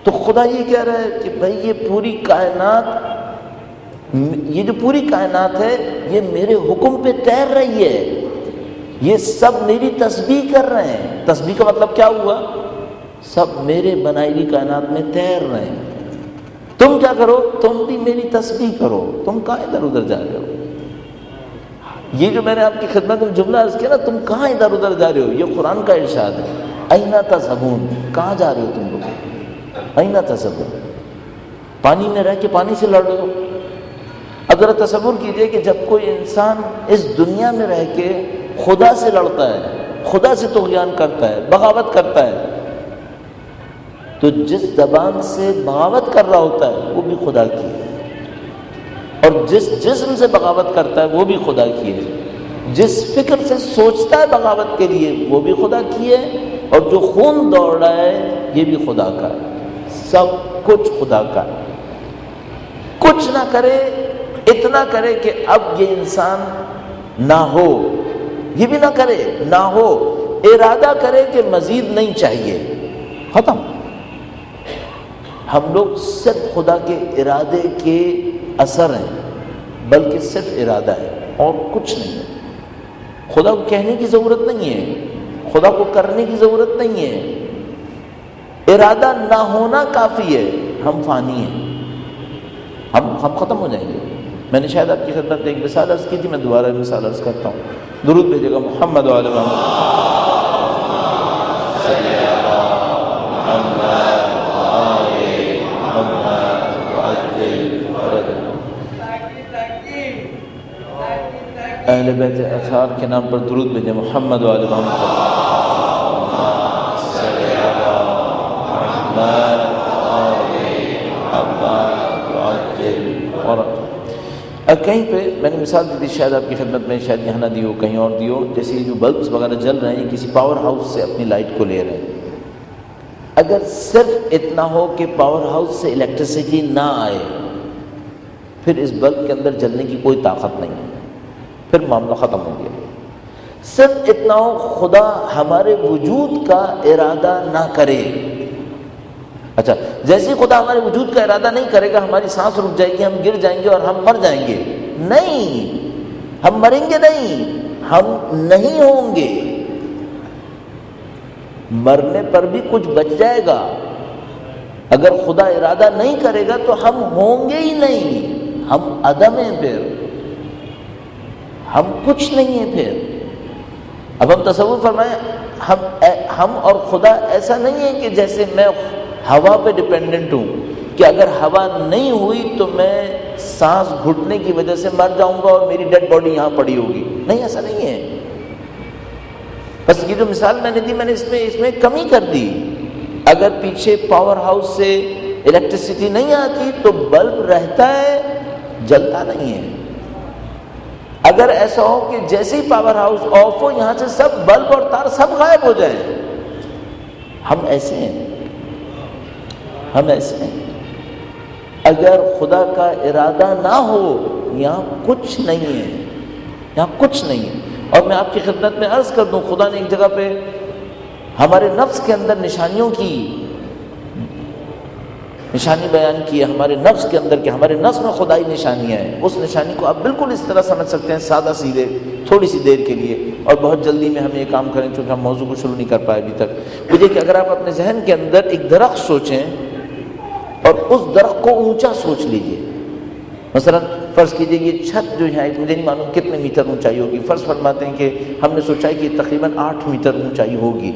Speaker 1: تو خدا یہ کہہ رہا ہے کہ بھائی یہ پوری کائنات، یہ جو پوری کائنات ہے یہ میرے حکم پہ تیر رہی ہے. یہ سب میری تسبیح کر رہے ہیں. تسبیح کا مطلب کیا ہوا؟ سب میرے بنائی ہوئی کائنات میں تیر رہے ہیں. تم کیا کرو؟ تم بھی میری تسبیح کرو. تم کہاں ادھر ادھر جا رہے ہو؟ یہ جو میں نے آپ کی خدمت میں جملہ عرض کیا نا، تم کہاں ادھر ادھر جا رہے ہو، یہ قرآن کا ارشاد ہے. اینا تذہبون، کہاں جا رہے ہو تم لوگ؟ اینا تذہبون. پانی میں رہ کے پانی سے لڑ رہے ہو. اب ذرا تصور کیجئے کہ جب کوئی انسان اس دنیا میں رہ کے خدا سے لڑتا ہے، خدا سے طغیان کرتا ہے، بغاوت کرتا ہے، تو جس زبان سے بغاوت کر رہا ہوتا ہے وہ بھی خدا کی ہے، اور جس جسم سے بغاوت کرتا ہے وہ بھی خدا کی ہے. جس فکر سے سوچتا ہے بغاوت کے لیے وہ بھی خدا کی ہے، اور جو خون دوڑ رہا ہے یہ بھی خدا کا ہے. سب کچھ خدا کا ہے. کچھ نہ کرے، اتنا کرے کہ اب یہ انسان نہ ہو، یہ بھی نہ کرے نہ ہو، ارادہ کرے کہ مزید نہیں چاہیے، ختم. ہم لوگ صرف خدا کے ارادے کے اثر ہیں، بلکہ صرف ارادہ ہے اور کچھ نہیں ہے. خدا کو کہنے کی ضرورت نہیں ہے، خدا کو کرنے کی ضرورت نہیں ہے. ارادہ نہ ہونا کافی ہے. ہم فانی ہیں، ہم ختم ہو جائیں گے. میں نے شاید آپ کی خدمت میں ایک مثال عرض کی تھی، میں دوبارہ مثال عرض کرتا ہوں. درود بھیجے گا محمد وعلی محمد. اہل بیت اطہار کے نام پر درود بھیجے محمد وعلی محمد. اور کہیں پہ میں نے مثال دی تھی، شاید آپ کی خدمت میں شاید یہاں نہ دی ہو، کہیں اور دی ہو، جیسے یہ جو بلبس وغیرہ جل رہے ہیں کسی پاور ہاؤس سے اپنی لائٹ کو لے رہے ہیں. اگر صرف اتنا ہو کہ پاور ہاؤس سے الیکٹریسٹی نہ آئے، پھر اس بلب کے اندر جلنے کی کوئی طاقت نہیں ہے، پھر معاملہ ختم ہو گیا. صرف اتنا ہو خدا ہمارے وجود کا ارادہ نہ کرے. اچھا، جیسے خدا ہمارے وجود کا ارادہ نہیں کرے گا ہماری سانس رک جائے گی، ہم گر جائیں گے اور ہم مر جائیں گے. نہیں، ہم مریں گے نہیں، ہم نہیں ہوں گے. مرنے پر بھی کچھ بچ جائے گا. اگر خدا ارادہ نہیں کرے گا تو ہم ہوں گے ہی نہیں، ہم عدم ہیں، پھر ہم کچھ نہیں ہیں. پھر اب ہم تصور فرمائیں، ہم اور خدا ایسا نہیں ہے کہ جیسے میں ہوا پہ ڈپینڈنٹ ہوں کہ اگر ہوا نہیں ہوئی تو میں سانس گھٹنے کی وجہ سے مر جاؤں گا اور میری ڈیڈ باڈی یہاں پڑی ہوگی. نہیں، ایسا نہیں ہے. بس یہ جو مثال میں نے دی، میں نے اس میں کمی کر دی. اگر پیچھے پاور ہاؤس سے الیکٹریسٹی نہیں آتی تو بلب رہتا ہے، جلتا نہیں ہے. اگر ایسا ہو کہ جیسے ہی پاور ہاؤس آف ہو یہاں سے سب بلب اور تار سب غائب ہو جائیں. ہم ایسے ہیں، ہم ایسے ہیں. اگر خدا کا ارادہ نہ ہو یہاں کچھ نہیں ہے، یہاں کچھ نہیں ہے. اور میں آپ کی خدمت میں عرض کر دوں، خدا نے ایک جگہ پہ ہمارے نفس کے اندر نشانیوں کی نشانی بیان کی ہے، ہمارے نفس کے اندر، کہ ہمارے نفس میں خدائی نشانیاں ہیں. اس نشانی کو آپ بالکل اس طرح سمجھ سکتے ہیں، سادہ سیدھے، تھوڑی سی دیر کے لیے، اور بہت جلدی میں ہم یہ کام کریں چونکہ ہم موضوع کو شروع نہیں کر پائے ابھی تک. مجھے کہ اگر آپ اپنے ذہن کے اندر ایک درخت سوچیں اور اس درخت کو اونچا سوچ لیجئے. مثلا فرض کیجئے یہ چھت جو ہے، مجھے نہیں معلوم کتنے میٹر اونچائی ہوگی، فرض فرماتے ہیں کہ ہم نے سوچا ہے کہ تقریباً 8 میٹر اونچائی ہوگی.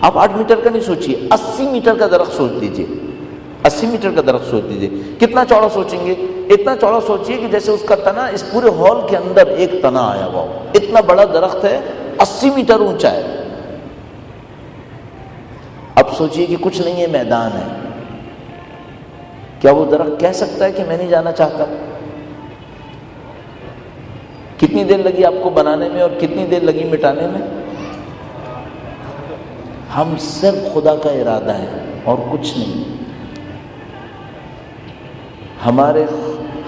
Speaker 1: آپ 8 میٹر کا نہیں سوچیے، 80 میٹر کا درخت سوچ لیجئے. 80 میٹر کا درخت سوچ لیجئے. کتنا چوڑا سوچیں گے؟ اتنا چوڑا سوچیے کہ جیسے اس کا تنا اس پورے ہال کے اندر ایک تنا آیا ہوا ہو. اتنا بڑا درخت ہے، 80 میٹر اونچا ہے. اب سوچیے کہ کچھ نہیں ہے، میدان ہے. کیا وہ درخت کہہ سکتا ہے کہ میں نہیں جانا چاہتا؟ کتنی دیر لگی آپ کو بنانے میں اور کتنی دیر لگی مٹانے میں؟ ہم صرف خدا کا ارادہ ہے اور کچھ نہیں.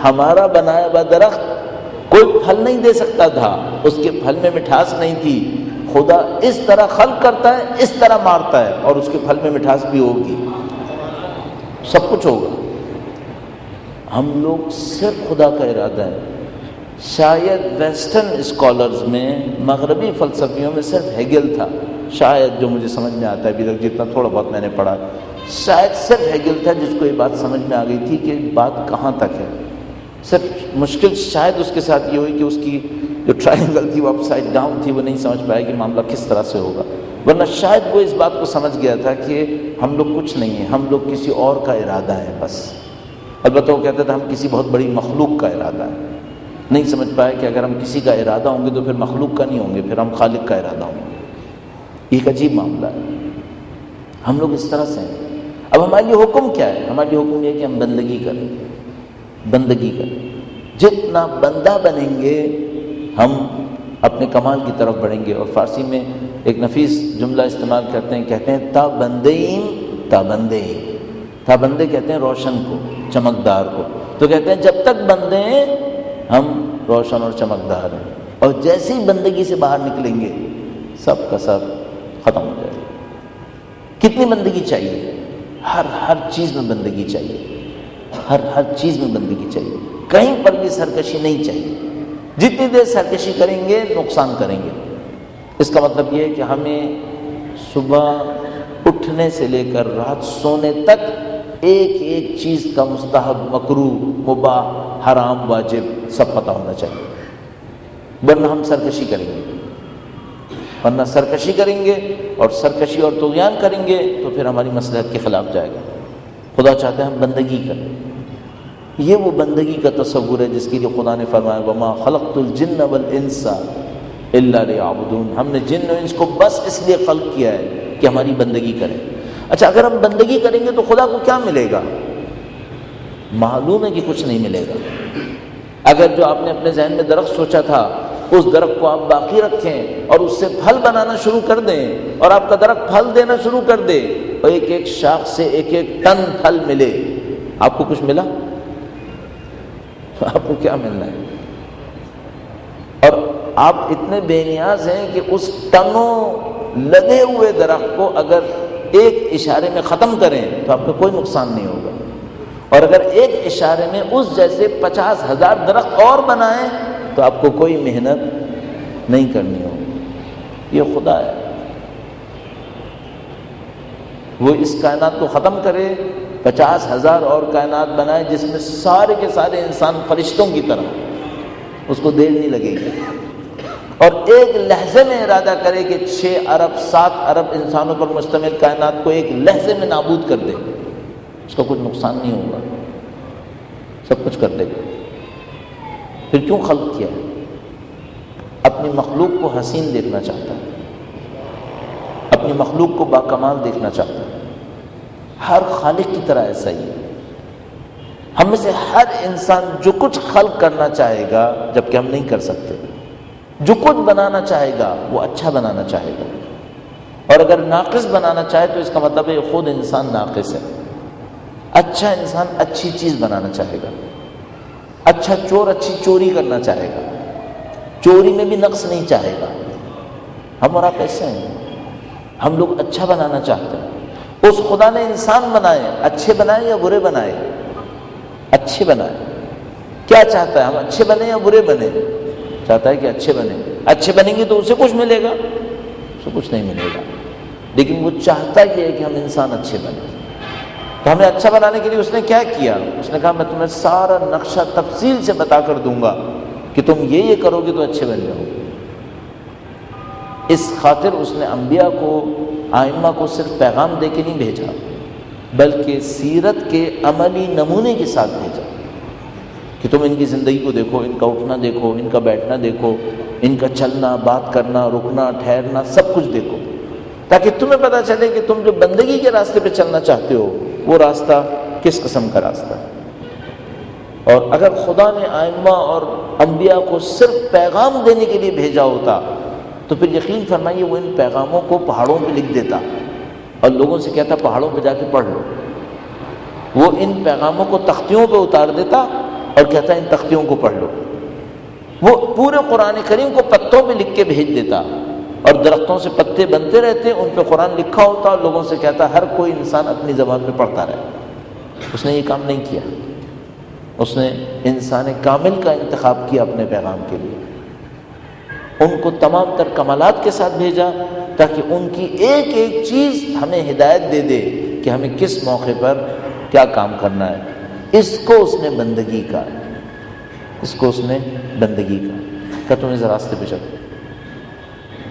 Speaker 1: ہمارا بنایا ہوا درخت کوئی پھل نہیں دے سکتا تھا، اس کے پھل میں مٹھاس نہیں تھی. خدا اس طرح خلق کرتا ہے، اس طرح مارتا ہے، اور اس کے پھل میں مٹھاس بھی ہوگی، سب کچھ ہوگا. ہم لوگ صرف خدا کا ارادہ ہے. شاید ویسٹرن اسکالرز میں، مغربی فلسفیوں میں صرف ہیگل تھا، شاید، جو مجھے سمجھ میں آتا ہے ابھی تک جتنا تھوڑا بہت میں نے پڑھا، شاید صرف ہیگل تھا جس کو یہ بات سمجھ میں آ گئی تھی کہ بات کہاں تک ہے. صرف مشکل شاید اس کے ساتھ یہ ہوئی کہ اس کی جو ٹرائنگل تھی وہ اپ سائڈ ڈاؤن تھی، وہ نہیں سمجھ پایا کہ معاملہ کس طرح سے ہوگا. ورنہ شاید وہ اس بات کو سمجھ گیا تھا کہ ہم لوگ کچھ نہیں ہیں، ہم لوگ کسی اور کا ارادہ ہے بس. البتہ وہ کہتا تھا ہم کسی بہت بڑی مخلوق کا ارادہ ہے. نہیں سمجھ پایا کہ اگر ہم کسی کا ارادہ ہوں گے تو پھر مخلوق کا نہیں ہوں گے، پھر ہم خالق کا ارادہ ہوں گے. ایک عجیب معاملہ ہے. ہم لوگ اس طرح سے ہیں. اب ہمارے لیے حکم کیا ہے؟ ہمارے لیے حکم یہ ہے کہ ہم بندگی کریں. بندگی کریں. جتنا بندہ بنیں گے ہم اپنے کمال کی طرف بڑھیں گے. اور فارسی میں ایک نفیس جملہ استعمال کرتے ہیں، کہتے ہیں تا بندیم تا بندے. تا بندے کہتے ہیں روشن کو، چمکدار کو. تو کہتے ہیں جب تک بندے ہیں ہم روشن اور چمکدار ہیں، اور جیسے ہی بندگی سے باہر نکلیں گے سب کا سب ختم ہو جائے گا. کتنی بندگی چاہیے؟ ہر چیز میں بندگی چاہیے. ہر چیز میں بندگی چاہیے. کہیں پر بھی سرکشی نہیں چاہیے. جتنی دیر سرکشی کریں گے نقصان کریں گے. اس کا مطلب یہ ہے کہ ہمیں صبح اٹھنے سے لے کر رات سونے تک ایک ایک چیز کا مستحب، مکروہ، مباح، حرام، واجب سب پتہ ہونا چاہیے. ورنہ ہم سرکشی کریں گے. ورنہ سرکشی کریں گے، اور سرکشی اور طغیان کریں گے تو پھر ہماری مصلحت کے خلاف جائے گا. خدا چاہتا ہے ہم بندگی کریں. یہ وہ بندگی کا تصور ہے جس کے لیے خدا نے فرمایا وما خلقت الجن والانس الا لیعبدون. ہم نے جن و انس کو بس اس لیے خلق کیا ہے کہ ہماری بندگی کریں. اچھا، اگر ہم بندگی کریں گے تو خدا کو کیا ملے گا؟ معلوم ہے کہ کچھ نہیں ملے گا. اگر جو آپ نے اپنے ذہن میں درخت سوچا تھا اس درخت کو آپ باقی رکھیں اور اس سے پھل بنانا شروع کر دیں اور آپ کا درخت پھل دینا شروع کر دے اور ایک ایک شاخ سے ایک ایک ٹن پھل ملے، آپ کو کچھ ملا؟ آپ کو کیا ملنا ہے؟ اور آپ اتنے بے نیاز ہیں کہ اس ٹنوں لدے ہوئے درخت کو اگر ایک اشارے میں ختم کریں تو آپ کا کوئی نقصان نہیں ہوگا، اور اگر ایک اشارے میں اس جیسے 50,000 درخت اور بنائیں تو آپ کو کوئی محنت نہیں کرنی ہوگی۔ یہ خدا ہے، وہ اس کائنات کو ختم کرے، 50,000 اور کائنات بنائے جس میں سارے کے سارے انسان فرشتوں کی طرح، اس کو دیر نہیں لگے گی، اور ایک لحظے میں ارادہ کرے کہ 6 ارب 7 ارب انسانوں پر مشتمل کائنات کو ایک لحظے میں نابود کر دے، اس کا کچھ نقصان نہیں ہوگا، سب کچھ کر دے گا۔ پھر کیوں خلق کیا ہے؟ اپنی مخلوق کو حسین دیکھنا چاہتا ہے، اپنی مخلوق کو باکمال دیکھنا چاہتا ہے۔ ہر خالق کی طرح ایسا ہی ہے، ہم میں سے ہر انسان جو کچھ خلق کرنا چاہے گا، جبکہ ہم نہیں کر سکتے، جو کچھ بنانا چاہے گا وہ اچھا بنانا چاہے گا، اور اگر ناقص بنانا چاہے تو اس کا مطلب ہے خود انسان ناقص ہے۔ اچھا انسان اچھی چیز بنانا چاہے گا، اچھا چور اچھی چوری کرنا چاہے گا، چوری میں بھی نقص نہیں چاہے گا۔ ہم اور آپ ایسے ہیں، ہم لوگ اچھا بنانا چاہتے ہیں۔ اس خدا نے انسان بنائے، اچھے بنائے یا برے بنائے؟ اچھے بنائے۔ کیا چاہتا ہے؟ ہم اچھے بنے یا برے بنے؟ چاہتا ہے کہ اچھے بنے۔ اچھے بنیں گے تو اسے کچھ ملے گا؟ اسے کچھ نہیں ملے گا، لیکن وہ چاہتا یہ ہے کہ ہم انسان اچھے بنیں۔ تو ہمیں اچھا بنانے کے لیے اس نے کیا کیا؟ اس نے کہا میں تمہیں سارا نقشہ تفصیل سے بتا کر دوں گا کہ تم یہ کرو گے تو اچھے بن جاؤ گے۔ اس خاطر اس نے انبیاء کو، آئمہ کو صرف پیغام دے کے نہیں بھیجا، بلکہ سیرت کے عملی نمونے کے ساتھ بھیجا کہ تم ان کی زندگی کو دیکھو، ان کا اٹھنا دیکھو، ان کا بیٹھنا دیکھو، ان کا چلنا، بات کرنا، رکنا، ٹھہرنا، سب کچھ دیکھو، تاکہ تمہیں پتہ چلے کہ تم جو بندگی کے راستے پہ چلنا چاہتے ہو وہ راستہ کس قسم کا راستہ ہے۔ اور اگر خدا نے آئمہ اور انبیاء کو صرف پیغام دینے کے لیے بھیجا ہوتا تو پھر یقین فرمائیے وہ ان پیغاموں کو پہاڑوں پہ لکھ دیتا اور لوگوں سے کہتا پہاڑوں پہ جا کے پڑھ لو۔ وہ ان پیغاموں کو تختیوں پہ اتار دیتا اور کہتا ان تختیوں کو پڑھ لو۔ وہ پورے قرآن کریم کو پتوں پہ لکھ کے بھیج دیتا، اور درختوں سے پتے بنتے رہتے، ان پہ قرآن لکھا ہوتا اور لوگوں سے کہتا ہر کوئی انسان اپنی زبان میں پڑھتا رہے۔ اس نے یہ کام نہیں کیا، اس نے انسان کامل کا انتخاب کیا اپنے پیغام کے لیے، ان کو تمام تر کمالات کے ساتھ بھیجا تاکہ ان کی ایک ایک چیز ہمیں ہدایت دے دے کہ ہمیں کس موقع پر کیا کام کرنا ہے۔ اس کو اس نے بندگی کا، اس کو اس نے بندگی کا تم اس راستے پہ چلو۔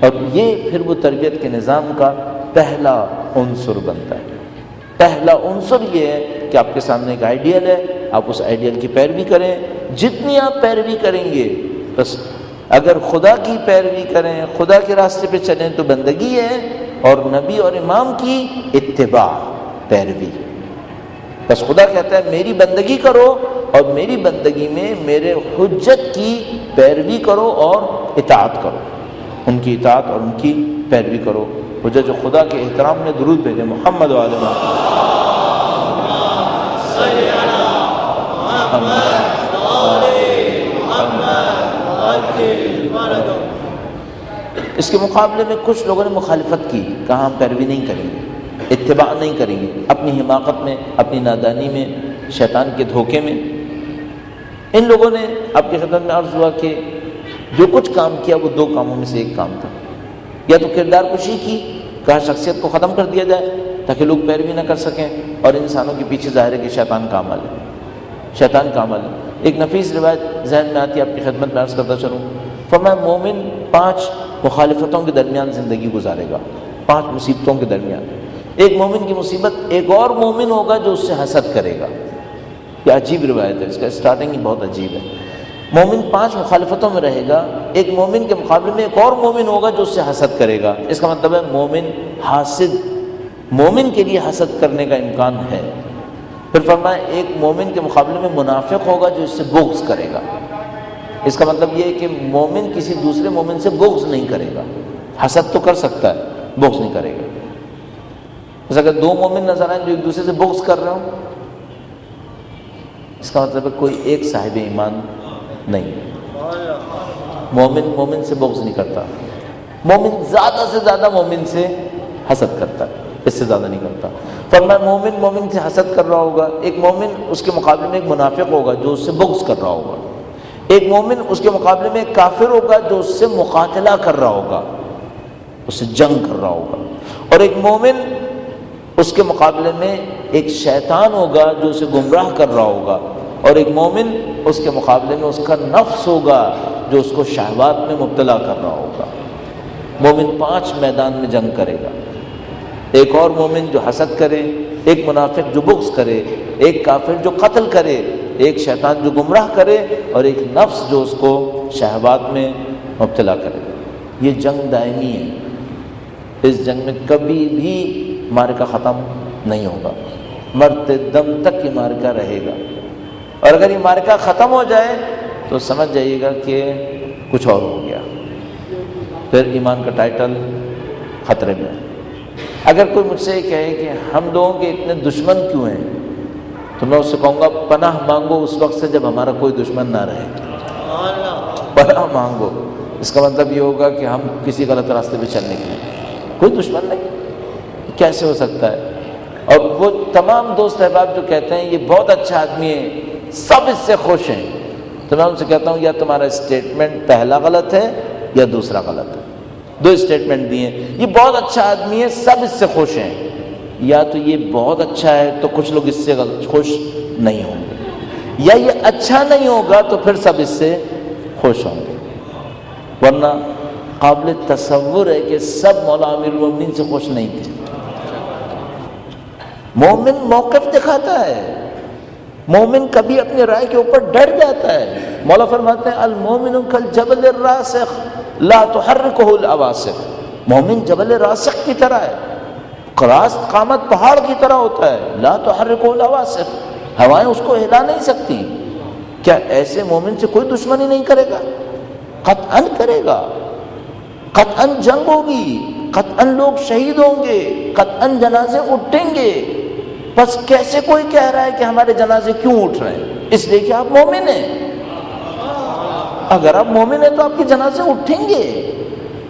Speaker 1: اور یہ پھر وہ تربیت کے نظام کا پہلا عنصر بنتا ہے۔ پہلا عنصر یہ ہے کہ آپ کے سامنے ایک آئیڈیل ہے، آپ اس آئیڈیل کی پیروی کریں۔ جتنی آپ پیروی کریں گے، بس اگر خدا کی پیروی کریں، خدا کے راستے پہ چلیں تو بندگی ہے، اور نبی اور امام کی اتباع، پیروی۔ بس خدا کہتا ہے میری بندگی کرو، اور میری بندگی میں میرے حجت کی پیروی کرو اور اطاعت کرو، ان کی اطاعت اور ان کی پیروی کرو۔ حجت جو خدا کے احترام میں درود بھیجے محمد و آل اس کے مقابلے میں کچھ لوگوں نے مخالفت کی، کہا ہم پیروی نہیں کریں گے، اتباع نہیں کریں گے، اپنی حماقت میں، اپنی نادانی میں، شیطان کے دھوکے میں۔ ان لوگوں نے آپ کی خدمت میں عرض ہوا کہ جو کچھ کام کیا وہ 2 کاموں میں سے ایک کام تھا، یا تو کردار کشی کی، کہا شخصیت کو ختم کر دیا جائے تاکہ لوگ پیروی نہ کر سکیں، اور انسانوں کے پیچھے ظاہر ہے کہ شیطان کا عمل ہے، شیطان کا عمل ہے۔ ایک نفیس روایت ذہن میں آتی ہے، آپ کی خدمت میں عرض کرتا چلوں۔ فرمایا مومن 5 مخالفتوں کے درمیان زندگی گزارے گا، 5 مصیبتوں کے درمیان۔ ایک مومن کی مصیبت ایک اور مومن ہوگا جو اس سے حسد کرے گا۔ یہ عجیب روایت ہے، اس کا اسٹارٹنگ ہی بہت عجیب ہے۔ مومن 5 مخالفتوں میں رہے گا، ایک مومن کے مقابلے میں ایک اور مومن ہوگا جو اس سے حسد کرے گا۔ اس کا مطلب ہے مومن حاسد، مومن کے لیے حسد کرنے کا امکان ہے۔ پھر فرمایا ایک مومن کے مقابلے میں منافق ہوگا جو اس سے بغض کرے گا۔ اس کا مطلب یہ ہے کہ مومن کسی دوسرے مومن سے بغض نہیں کرے گا، حسد تو کر سکتا ہے، بغض نہیں کرے گا۔ بس اگر دو مومن نظر آئیں جو ایک دوسرے سے بغض کر رہے ہوں، اس کا مطلب ہے کوئی ایک صاحب ایمان نہیں۔ مومن مومن سے بغض نہیں کرتا، مومن زیادہ سے زیادہ مومن سے حسد کرتا ہے، اس سے زیادہ نہیں کرتا۔ فرمایا مومن مومن سے حسد کر رہا ہوگا، ایک مومن اس کے مقابلے میں ایک منافق ہوگا جو اس سے بغض کر رہا ہوگا، ایک مومن اس کے مقابلے میں ایک کافر ہوگا جو اس سے مقاتلہ کر رہا ہوگا، اس سے جنگ کر رہا ہوگا، اور ایک مومن اس کے مقابلے میں ایک شیطان ہوگا جو اسے گمراہ کر رہا ہوگا، اور ایک مومن اس کے مقابلے میں اس کا نفس ہوگا جو اس کو شہوات میں مبتلا کر رہا ہوگا۔ مومن 5 میدان میں جنگ کرے گا، ایک اور مومن جو حسد کرے، ایک منافق جو بغض کرے، ایک کافر جو قتل کرے، ایک شیطان جو گمراہ کرے، اور ایک نفس جو اس کو شہوات میں مبتلا کرے۔ یہ جنگ دائمی ہے، اس جنگ میں کبھی بھی معرکہ ختم نہیں ہوگا، مرتے دم تک یہ معرکہ رہے گا، اور اگر یہ معرکہ ختم ہو جائے تو سمجھ جائیے گا کہ کچھ اور ہو گیا، پھر ایمان کا ٹائٹل خطرے میں ہے۔ اگر کوئی مجھ سے کہے کہ ہم لوگوں کے اتنے دشمن کیوں ہیں، تو میں اس سے کہوں گا پناہ مانگو اس وقت سے جب ہمارا کوئی دشمن نہ رہے، پناہ مانگو۔ اس کا مطلب یہ ہوگا کہ ہم کسی غلط راستے پہ چلنے کے لیے کوئی دشمن نہیں، کیسے ہو سکتا ہے؟ اور وہ تمام دوست احباب جو کہتے ہیں یہ بہت اچھا آدمی ہے، سب اس سے خوش ہیں، تو میں ان سے کہتا ہوں یا تمہارا اسٹیٹمنٹ پہلا غلط ہے یا دوسرا غلط ہے۔ 2 اسٹیٹمنٹ دیے، یہ بہت اچھا آدمی ہے سب اس سے خوش ہیں، یا تو یہ بہت اچھا ہے تو کچھ لوگ اس سے خوش نہیں ہوں گے، یا یہ اچھا نہیں ہوگا تو پھر سب اس سے خوش ہوں گے۔ ورنہ قابل تصور ہے کہ سب مولا امیر المومنین سے خوش نہیں تھے۔ مومن موقف دکھاتا ہے، مومن کبھی اپنی رائے کے اوپر ڈر جاتا ہے۔ مولا فرماتے ہیں المومن کالجبل الراسخ لا تحرکہ العواصف، مومن جبل راسخ کی طرح ہے، راست قامت پہاڑ کی طرح ہوتا ہے، لا تحرکہ العواصف، ہوائیں اس کو ہلا نہیں سکتی۔ کیا ایسے مومن سے کوئی دشمنی نہیں کرے گا؟ قطعاً کرے گا، قطعاً جنگ ہوگی، قطعاً لوگ شہید ہوں گے، قطعاً جنازے اٹھیں گے۔ بس کیسے کوئی کہہ رہا ہے کہ ہمارے جنازے کیوں اٹھ رہے ہیں؟ اس لیے کہ آپ مومن ہیں۔ اگر آپ مومن ہیں تو آپ کے جنازے اٹھیں گے۔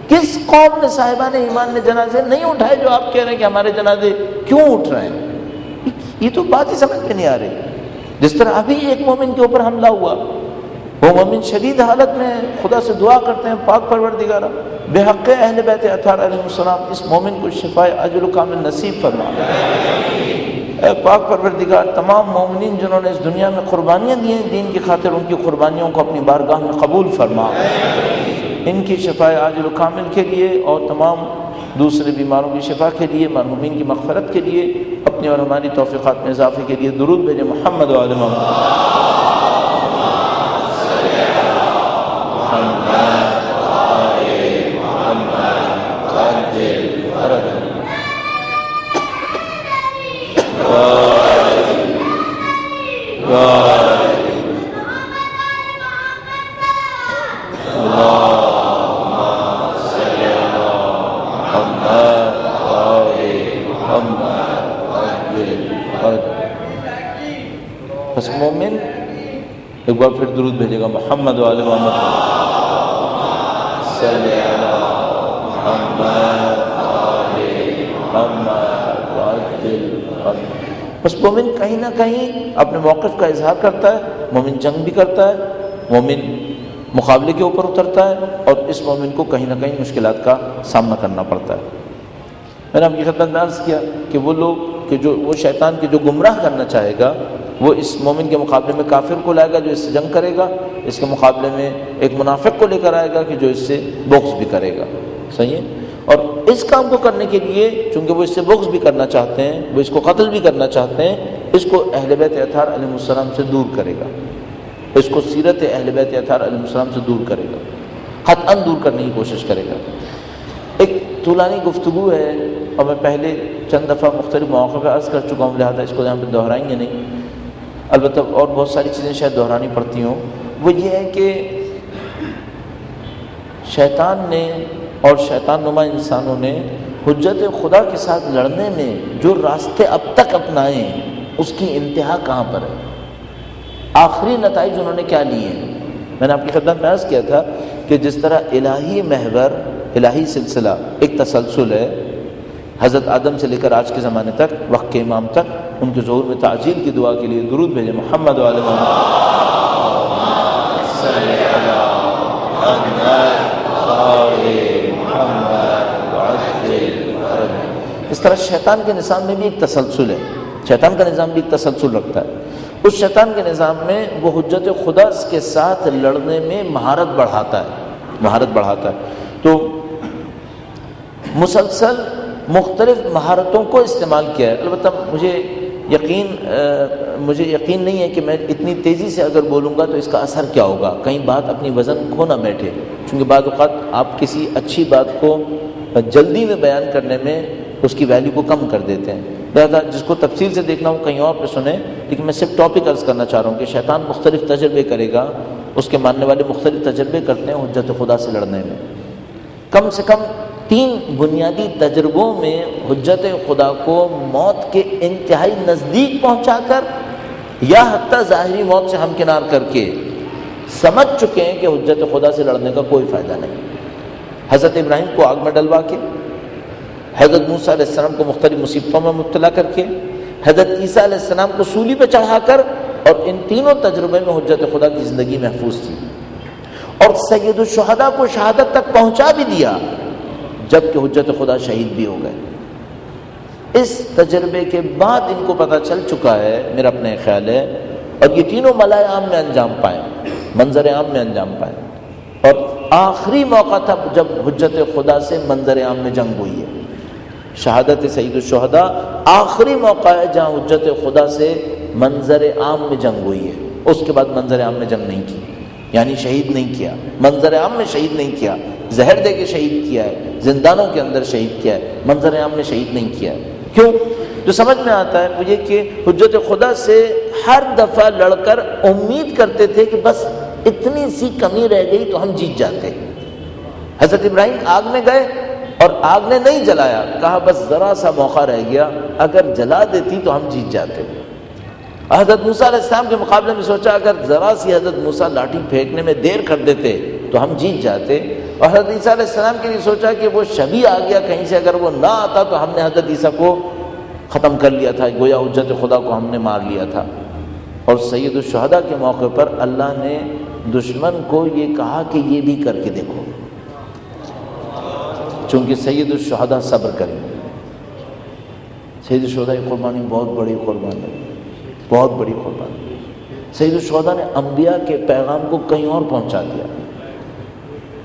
Speaker 1: کس قوم نے صاحبان ایمان نے جنازے نہیں اٹھائے جو آپ کہہ رہے ہیں کہ ہمارے جنازے کیوں اٹھ رہے ہیں؟ یہ تو بات ہی سمجھ میں نہیں آ رہی۔ جس طرح ابھی ایک مومن کے اوپر حملہ ہوا، وہ مومن شدید حالت میں خدا سے دعا کرتے ہیں پاک پروردگارہ بے حق اہل بیت اطہار علیہ السلام اس مومن کو شفائے عاجل و کامل نصیب فرما۔ اے پاک پروردگار تمام مومنین جنہوں نے اس دنیا میں قربانیاں دی ہیں دین کی خاطر، ان کی قربانیوں کو اپنی بارگاہ میں قبول فرما، ان کی شفائے عاجل و کامل کے لیے اور تمام دوسرے بیماروں کی شفا کے لیے، مرحومین کی مغفرت کے لیے، اپنی اور ہماری توفیقات میں اضافے کے لیے درود بھیجیں محمد و آل محمد۔ بس مومن ایک بار پھر درود بھیجے گا محمد و آل محمد صلی اللہ محمد بس مومن کہیں نہ کہیں اپنے موقف کا اظہار کرتا ہے، مومن جنگ بھی کرتا ہے، مومن مقابلے کے اوپر اترتا ہے، اور اس مومن کو کہیں نہ کہیں مشکلات کا سامنا کرنا پڑتا ہے۔ میں نے آپ کی خدمت میں عرض کیا کہ وہ لوگ کہ جو وہ شیطان کے جو گمراہ کرنا چاہے گا وہ اس مومن کے مقابلے میں کافر کو لائے گا جو اس سے جنگ کرے گا، اس کے مقابلے میں ایک منافق کو لے کر آئے گا کہ جو اس سے بغض بھی کرے گا۔ صحیح ہے؟ اور اس کام کو کرنے کے لیے چونکہ وہ اس سے بغض بھی کرنا چاہتے ہیں، وہ اس کو قتل بھی کرنا چاہتے ہیں، اس کو اہل بیت اطہار علیہ السلام سے دور کرے گا، اس کو سیرت اہل بیت اطہار علیہ السلام سے دور کرے گا، قطعاً دور کرنے کی کوشش کرے گا۔ ایک طولانی گفتگو ہے اور میں پہلے چند دفعہ مختلف مواقع پہ عرض کر چکا ہوں، لہٰذا اس کو یہاں پہ دہرائیں گے نہیں، البتہ اور بہت ساری چیزیں شاید دہرانی پڑتی ہوں۔ وہ یہ ہے کہ شیطان نے اور شیطان نما انسانوں نے حجت خدا کے ساتھ لڑنے میں جو راستے اب تک اپنائے ہیں اس کی انتہا کہاں پر ہے؟ آخری نتائج انہوں نے کیا لیے ہیں؟ میں نے آپ کی خدمت میں عرض کیا تھا کہ جس طرح الہی محور، الہی سلسلہ ایک تسلسل ہے، حضرت آدم سے لے کر آج کے زمانے تک، وقت کے امام تک، ان کے ظہور میں تعجیل کی دعا کے لیے درود بھیجیں محمد وعلی محمد۔ اس طرح شیطان کے نظام میں بھی ایک تسلسل ہے، شیطان کا نظام بھی ایک تسلسل رکھتا ہے۔ اس شیطان کے نظام میں وہ حجت خدا کے ساتھ لڑنے میں مہارت بڑھاتا ہے تو مسلسل مختلف مہارتوں کو استعمال کیا ہے۔ البتہ مجھے یقین نہیں ہے کہ میں اتنی تیزی سے اگر بولوں گا تو اس کا اثر کیا ہوگا، کہیں بات اپنی وزن کھو نہ بیٹھے، چونکہ بعض اوقات آپ کسی اچھی بات کو جلدی میں بیان کرنے میں اس کی ویلیو کو کم کر دیتے ہیں۔ لہذا جس کو تفصیل سے دیکھنا ہو کہیں اور پہ سنیں، لیکن میں صرف ٹاپک عرض کرنا چاہ رہا ہوں کہ شیطان مختلف تجربے کرے گا، اس کے ماننے والے مختلف تجربے کرتے ہیں حجت خدا سے لڑنے میں۔ کم سے کم 3 بنیادی تجربوں میں حجت خدا کو موت کے انتہائی نزدیک پہنچا کر یا حتیٰ ظاہری موت سے ہمکنار کر کے سمجھ چکے ہیں کہ حجت خدا سے لڑنے کا کوئی فائدہ نہیں۔ حضرت ابراہیم کو آگ میں ڈلوا کے، حضرت موسیٰ علیہ السلام کو مختلف مصیبتوں میں مبتلا کر کے، حضرت عیسیٰ علیہ السلام کو سولی پہ چڑھا کر، اور ان تینوں تجربے میں حجت خدا کی زندگی محفوظ تھی، اور سید الشہداء کو شہادت تک پہنچا بھی دیا جبکہ حجت خدا شہید بھی ہو گئے۔ اس تجربے کے بعد ان کو پتہ چل چکا ہے، میرا اپنا خیال ہے، اور یہ تینوں ملائے عام میں انجام پائیں، منظر عام میں انجام پائیں، اور آخری موقع تھا جب حجت خدا سے منظر عام میں جنگ ہوئی ہے۔ شہادت سید الشہداء آخری موقع ہے جہاں حجت خدا سے منظر عام میں جنگ ہوئی ہے، اس کے بعد منظر عام میں جنگ نہیں کی، یعنی شہید نہیں کیا، منظر عام میں شہید نہیں کیا، زہر دے کے شہید کیا ہے، زندانوں کے اندر شہید کیا ہے، منظر عام میں شہید نہیں کیا ہے۔ کیوں؟ جو سمجھ میں آتا ہے مجھے کہ حجت خدا سے ہر دفعہ لڑ کر امید کرتے تھے کہ بس اتنی سی کمی رہ گئی تو ہم جیت جاتے۔ حضرت ابراہیم آگ میں گئے اور آگ نے نہیں جلایا، کہا بس ذرا سا موقع رہ گیا، اگر جلا دیتی تو ہم جیت جاتے۔ حضرت موسیٰ علیہ السلام کے مقابلے میں سوچا اگر ذرا سی حضرت موسیٰ لاٹھی پھینکنے میں دیر کر دیتے تو ہم جیت جاتے، اور حضرت عیسیٰ علیہ السلام کے لیے سوچا کہ وہ شبی آ گیا کہیں سے، اگر وہ نہ آتا تو ہم نے حضرت عیسیٰ کو ختم کر لیا تھا، گویا حجت خدا کو ہم نے مار لیا تھا۔ اور سید الشہداء کے موقع پر اللہ نے دشمن کو یہ کہا کہ یہ بھی کر کے دیکھو، چونکہ سید الشہداء صبر کریں۔ سید الشہداء کی قربانی بہت بڑی قربانی ہے، بہت بڑی قربانی۔ سید الشہداء نے انبیاء کے پیغام کو کہیں اور پہنچا دیا،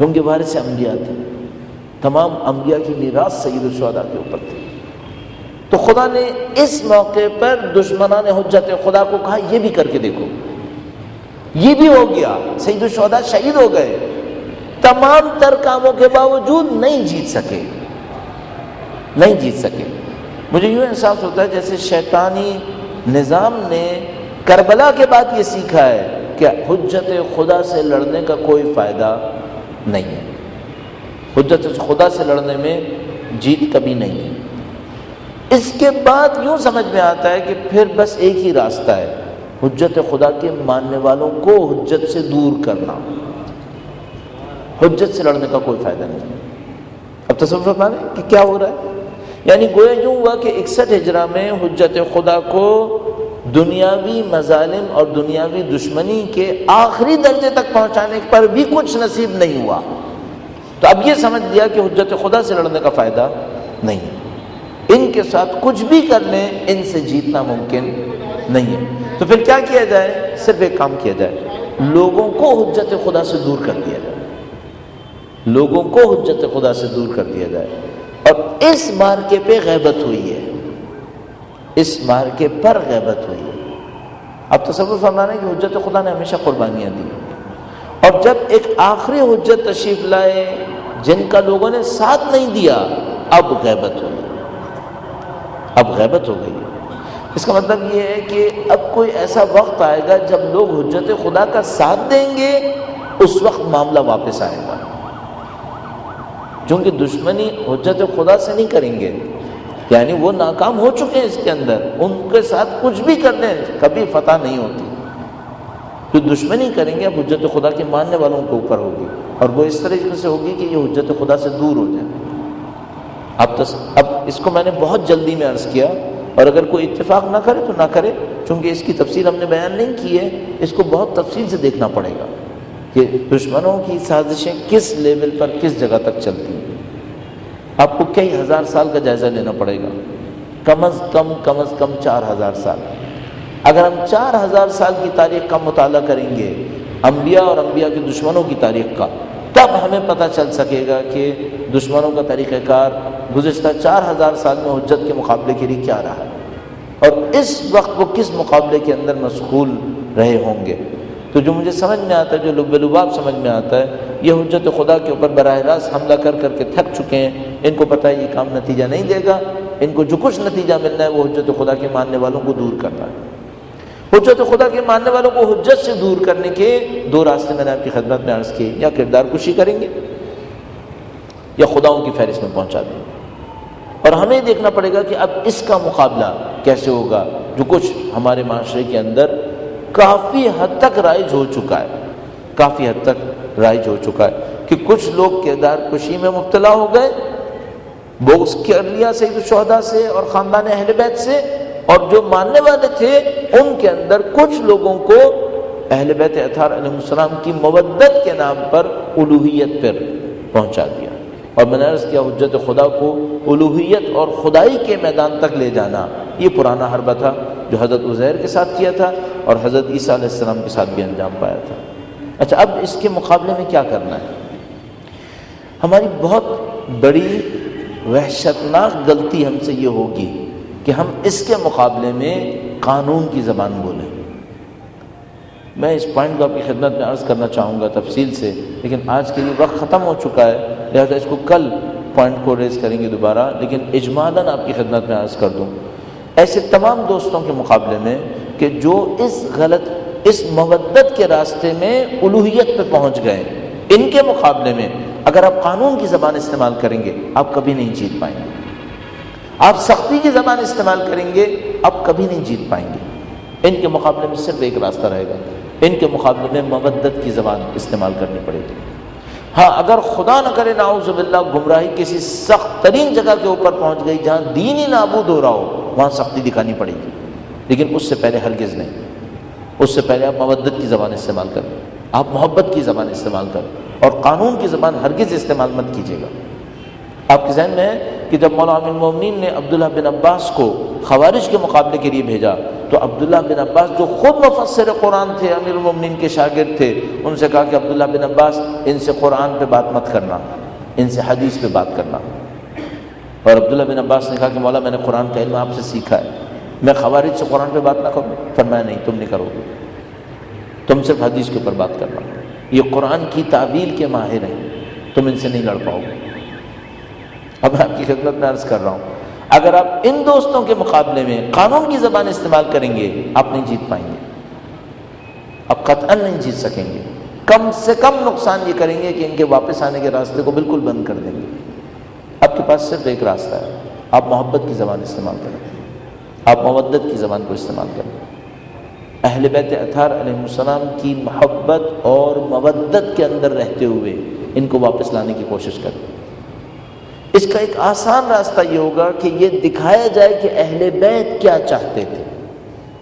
Speaker 1: ان کے وارث انبیاء تھے، تمام انبیاء کی میراث سید الشہداء کے اوپر تھی۔ تو خدا نے اس موقع پر دشمنان حجت خدا کو کہا یہ بھی کر کے دیکھو، یہ بھی ہو گیا، سید الشہداء شہید ہو گئے، تمام تر کاموں کے باوجود نہیں جیت سکے۔ مجھے یوں احساس ہوتا ہے جیسے شیطانی نظام نے کربلا کے بعد یہ سیکھا ہے کہ حجت خدا سے لڑنے کا کوئی فائدہ نہیں ہے، حجت خدا سے لڑنے میں جیت کبھی نہیں ہے۔ اس کے بعد یوں سمجھ میں آتا ہے کہ پھر بس ایک ہی راستہ ہے، حجت خدا کے ماننے والوں کو حجت سے دور کرنا، حجت سے لڑنے کا کوئی فائدہ نہیں۔ اب تصور فرمائیں کہ کیا ہو رہا ہے، یعنی گویا یوں ہوا کہ 61 ہجرہ میں حجت خدا کو دنیاوی مظالم اور دنیاوی دشمنی کے آخری درجے تک پہنچانے پر بھی کچھ نصیب نہیں ہوا، تو اب یہ سمجھ لیا کہ حجت خدا سے لڑنے کا فائدہ نہیں ہے، ان کے ساتھ کچھ بھی کر لیں ان سے جیتنا ممکن نہیں ہے۔ تو پھر کیا کیا جائے؟ صرف ایک کام کیا جائے، لوگوں کو حجت خدا سے دور کر دیا جائے، لوگوں کو حجت خدا سے دور کر دیا جائے۔ اور اس مارکے پہ غیبت ہوئی ہے، اس مارکے پر غیبت ہوئی ہے۔ اب تصور فرمانا ہے کہ حجت خدا نے ہمیشہ قربانیاں دی، اور جب ایک آخری حجت تشریف لائے جن کا لوگوں نے ساتھ نہیں دیا، اب غیبت ہوئی، اب غیبت ہو گئی۔ اس کا مطلب یہ ہے کہ اب کوئی ایسا وقت آئے گا جب لوگ حجت خدا کا ساتھ دیں گے، اس وقت معاملہ واپس آئے گا۔ چونکہ دشمنی حجت خدا سے نہیں کریں گے، یعنی وہ ناکام ہو چکے ہیں اس کے اندر، ان کے ساتھ کچھ بھی کر لیں کبھی فتح نہیں ہوتی۔ جو دشمنی کریں گے اب حجت خدا کے ماننے والوں کے اوپر ہوگی، اور وہ اس طریقے سے ہوگی کہ یہ حجت خدا سے دور ہو جائے۔ اب اس کو میں نے بہت جلدی میں عرض کیا، اور اگر کوئی اتفاق نہ کرے تو نہ کرے، چونکہ اس کی تفصیل ہم نے بیان نہیں کی ہے، اس کو بہت تفصیل سے دیکھنا پڑے گا کہ دشمنوں کی سازشیں کس لیول پر کس جگہ تک چلتی ہیں۔ آپ کو کئی ہزار سال کا جائزہ لینا پڑے گا، کم از کم 4000 سال۔ اگر ہم 4000 سال کی تاریخ کا مطالعہ کریں گے، انبیاء اور انبیاء کے دشمنوں کی تاریخ کا، تب ہمیں پتہ چل سکے گا کہ دشمنوں کا طریقہ کار گزشتہ 4000 سال میں حجت کے مقابلے کے لیے کیا رہا، اور اس وقت وہ کس مقابلے کے اندر مشغول رہے ہوں گے۔ تو جو مجھے سمجھ میں آتا ہے، جو لب لباب سمجھ میں آتا ہے، یہ حجت خدا کے اوپر براہ راست حملہ کر کر کے تھک چکے ہیں، ان کو پتہ ہے یہ کام نتیجہ نہیں دے گا، ان کو جو کچھ نتیجہ ملنا ہے وہ حجت خدا کے ماننے والوں کو دور کرنا ہے۔ حجت خدا کے ماننے والوں کو حجت سے دور کرنے کے دو راستے میں نے آپ کی خدمت میں عرض کیے، یا کردار کشی کریں گے یا خداؤں کی فہرست میں پہنچا دیں گے۔ اور ہمیں دیکھنا پڑے گا کہ اب اس کا مقابلہ کیسے ہوگا، جو کچھ ہمارے معاشرے کے اندر کافی حد تک رائج ہو چکا ہے، کافی حد تک رائج ہو چکا ہے کہ کچھ لوگ کردار کشی میں مبتلا ہو گئے، بغض کر لیا سید الشہداء سے اور خاندان اہل بیت سے، اور جو ماننے والے تھے ان کے اندر کچھ لوگوں کو اہل بیت اطہار علیہ السلام کی مودت کے نام پر الوہیت پر پہنچا دیا۔ اور میں نے عرض کیا حجت خدا کو الوہیت اور خدائی کے میدان تک لے جانا یہ پرانا حربہ تھا جو حضرت عزیر کے ساتھ کیا تھا اور حضرت عیسیٰ علیہ السلام کے ساتھ بھی انجام پایا تھا۔ اچھا، اب اس کے مقابلے میں کیا کرنا ہے؟ ہماری بہت بڑی وحشتناک غلطی ہم سے یہ ہوگی کہ ہم اس کے مقابلے میں قانون کی زبان بولیں۔ میں اس پوائنٹ کو آپ کی خدمت میں عرض کرنا چاہوں گا تفصیل سے، لیکن آج کے لیے وقت ختم ہو چکا ہے، لہذا اس کو کل پوائنٹ کو ریز کریں گے دوبارہ، لیکن اجمالاً آپ کی خدمت میں عرض کر دوں ایسے تمام دوستوں کے مقابلے میں کہ جو اس مودت کے راستے میں الوہیت پہ پہنچ گئے، ان کے مقابلے میں اگر آپ قانون کی زبان استعمال کریں گے آپ کبھی نہیں جیت پائیں گے، آپ سختی کی زبان استعمال کریں گے آپ کبھی نہیں جیت پائیں گے۔ ان کے مقابلے میں صرف ایک راستہ رہے گا، ان کے مقابلے میں مودت کی زبان استعمال کرنی پڑے گی۔ ہاں، اگر خدا نہ کرے نعوذ باللہ گمراہی کسی سخت ترین جگہ کے اوپر پہنچ گئی جہاں دین ہی نابود ہو رہا ہو، وہاں سختی دکھانی پڑے گی، لیکن اس سے پہلے ہرگز نہیں۔ اس سے پہلے آپ مودت کی زبان استعمال کریں، آپ محبت کی زبان استعمال کریں، اور قانون کی زبان ہرگز استعمال مت کیجیے گا۔ آپ کے ذہن میں ہے کہ جب مولا امیر المومنین نے عبداللہ بن عباس کو خوارج کے مقابلے کے لیے بھیجا تو عبداللہ بن عباس جو خود مفسر قرآن تھے، امیر المومنین کے شاگرد تھے، ان سے کہا کہ عبداللہ بن عباس ان سے قرآن پہ بات مت کرنا، ان سے حدیث پہ بات کرنا۔ اور عبداللہ بن عباس نے کہا کہ مولا میں نے قرآن کا علم آپ سے سیکھا ہے، میں خوارج سے قرآن پہ بات نہ کروں؟ فرمایا نہیں، تم نہیں کرو گے، تم صرف حدیث کے اوپر بات کرنا، یہ قرآن کی تعویل کے ماہر ہیں، تم ان سے نہیں لڑ پاؤ گے۔ اب میں آپ کی خدمت میں عرض کر رہا ہوں، اگر آپ ان دوستوں کے مقابلے میں قانون کی زبان استعمال کریں گے آپ نہیں جیت پائیں گے، آپ قطعاً نہیں جیت سکیں گے۔ کم سے کم نقصان یہ کریں گے کہ ان کے واپس آنے کے راستے کو بالکل بند کر دیں گے۔ آپ کے پاس صرف ایک راستہ ہے، آپ محبت کی زبان استعمال کریں، آپ مودت کی زبان کو استعمال کریں، اہل بیت اطہار علیہ السلام کی محبت اور مودت کے اندر رہتے ہوئے ان کو واپس لانے کی کوشش کریں۔ اس کا ایک آسان راستہ یہ ہوگا کہ یہ دکھایا جائے کہ اہل بیت کیا چاہتے تھے،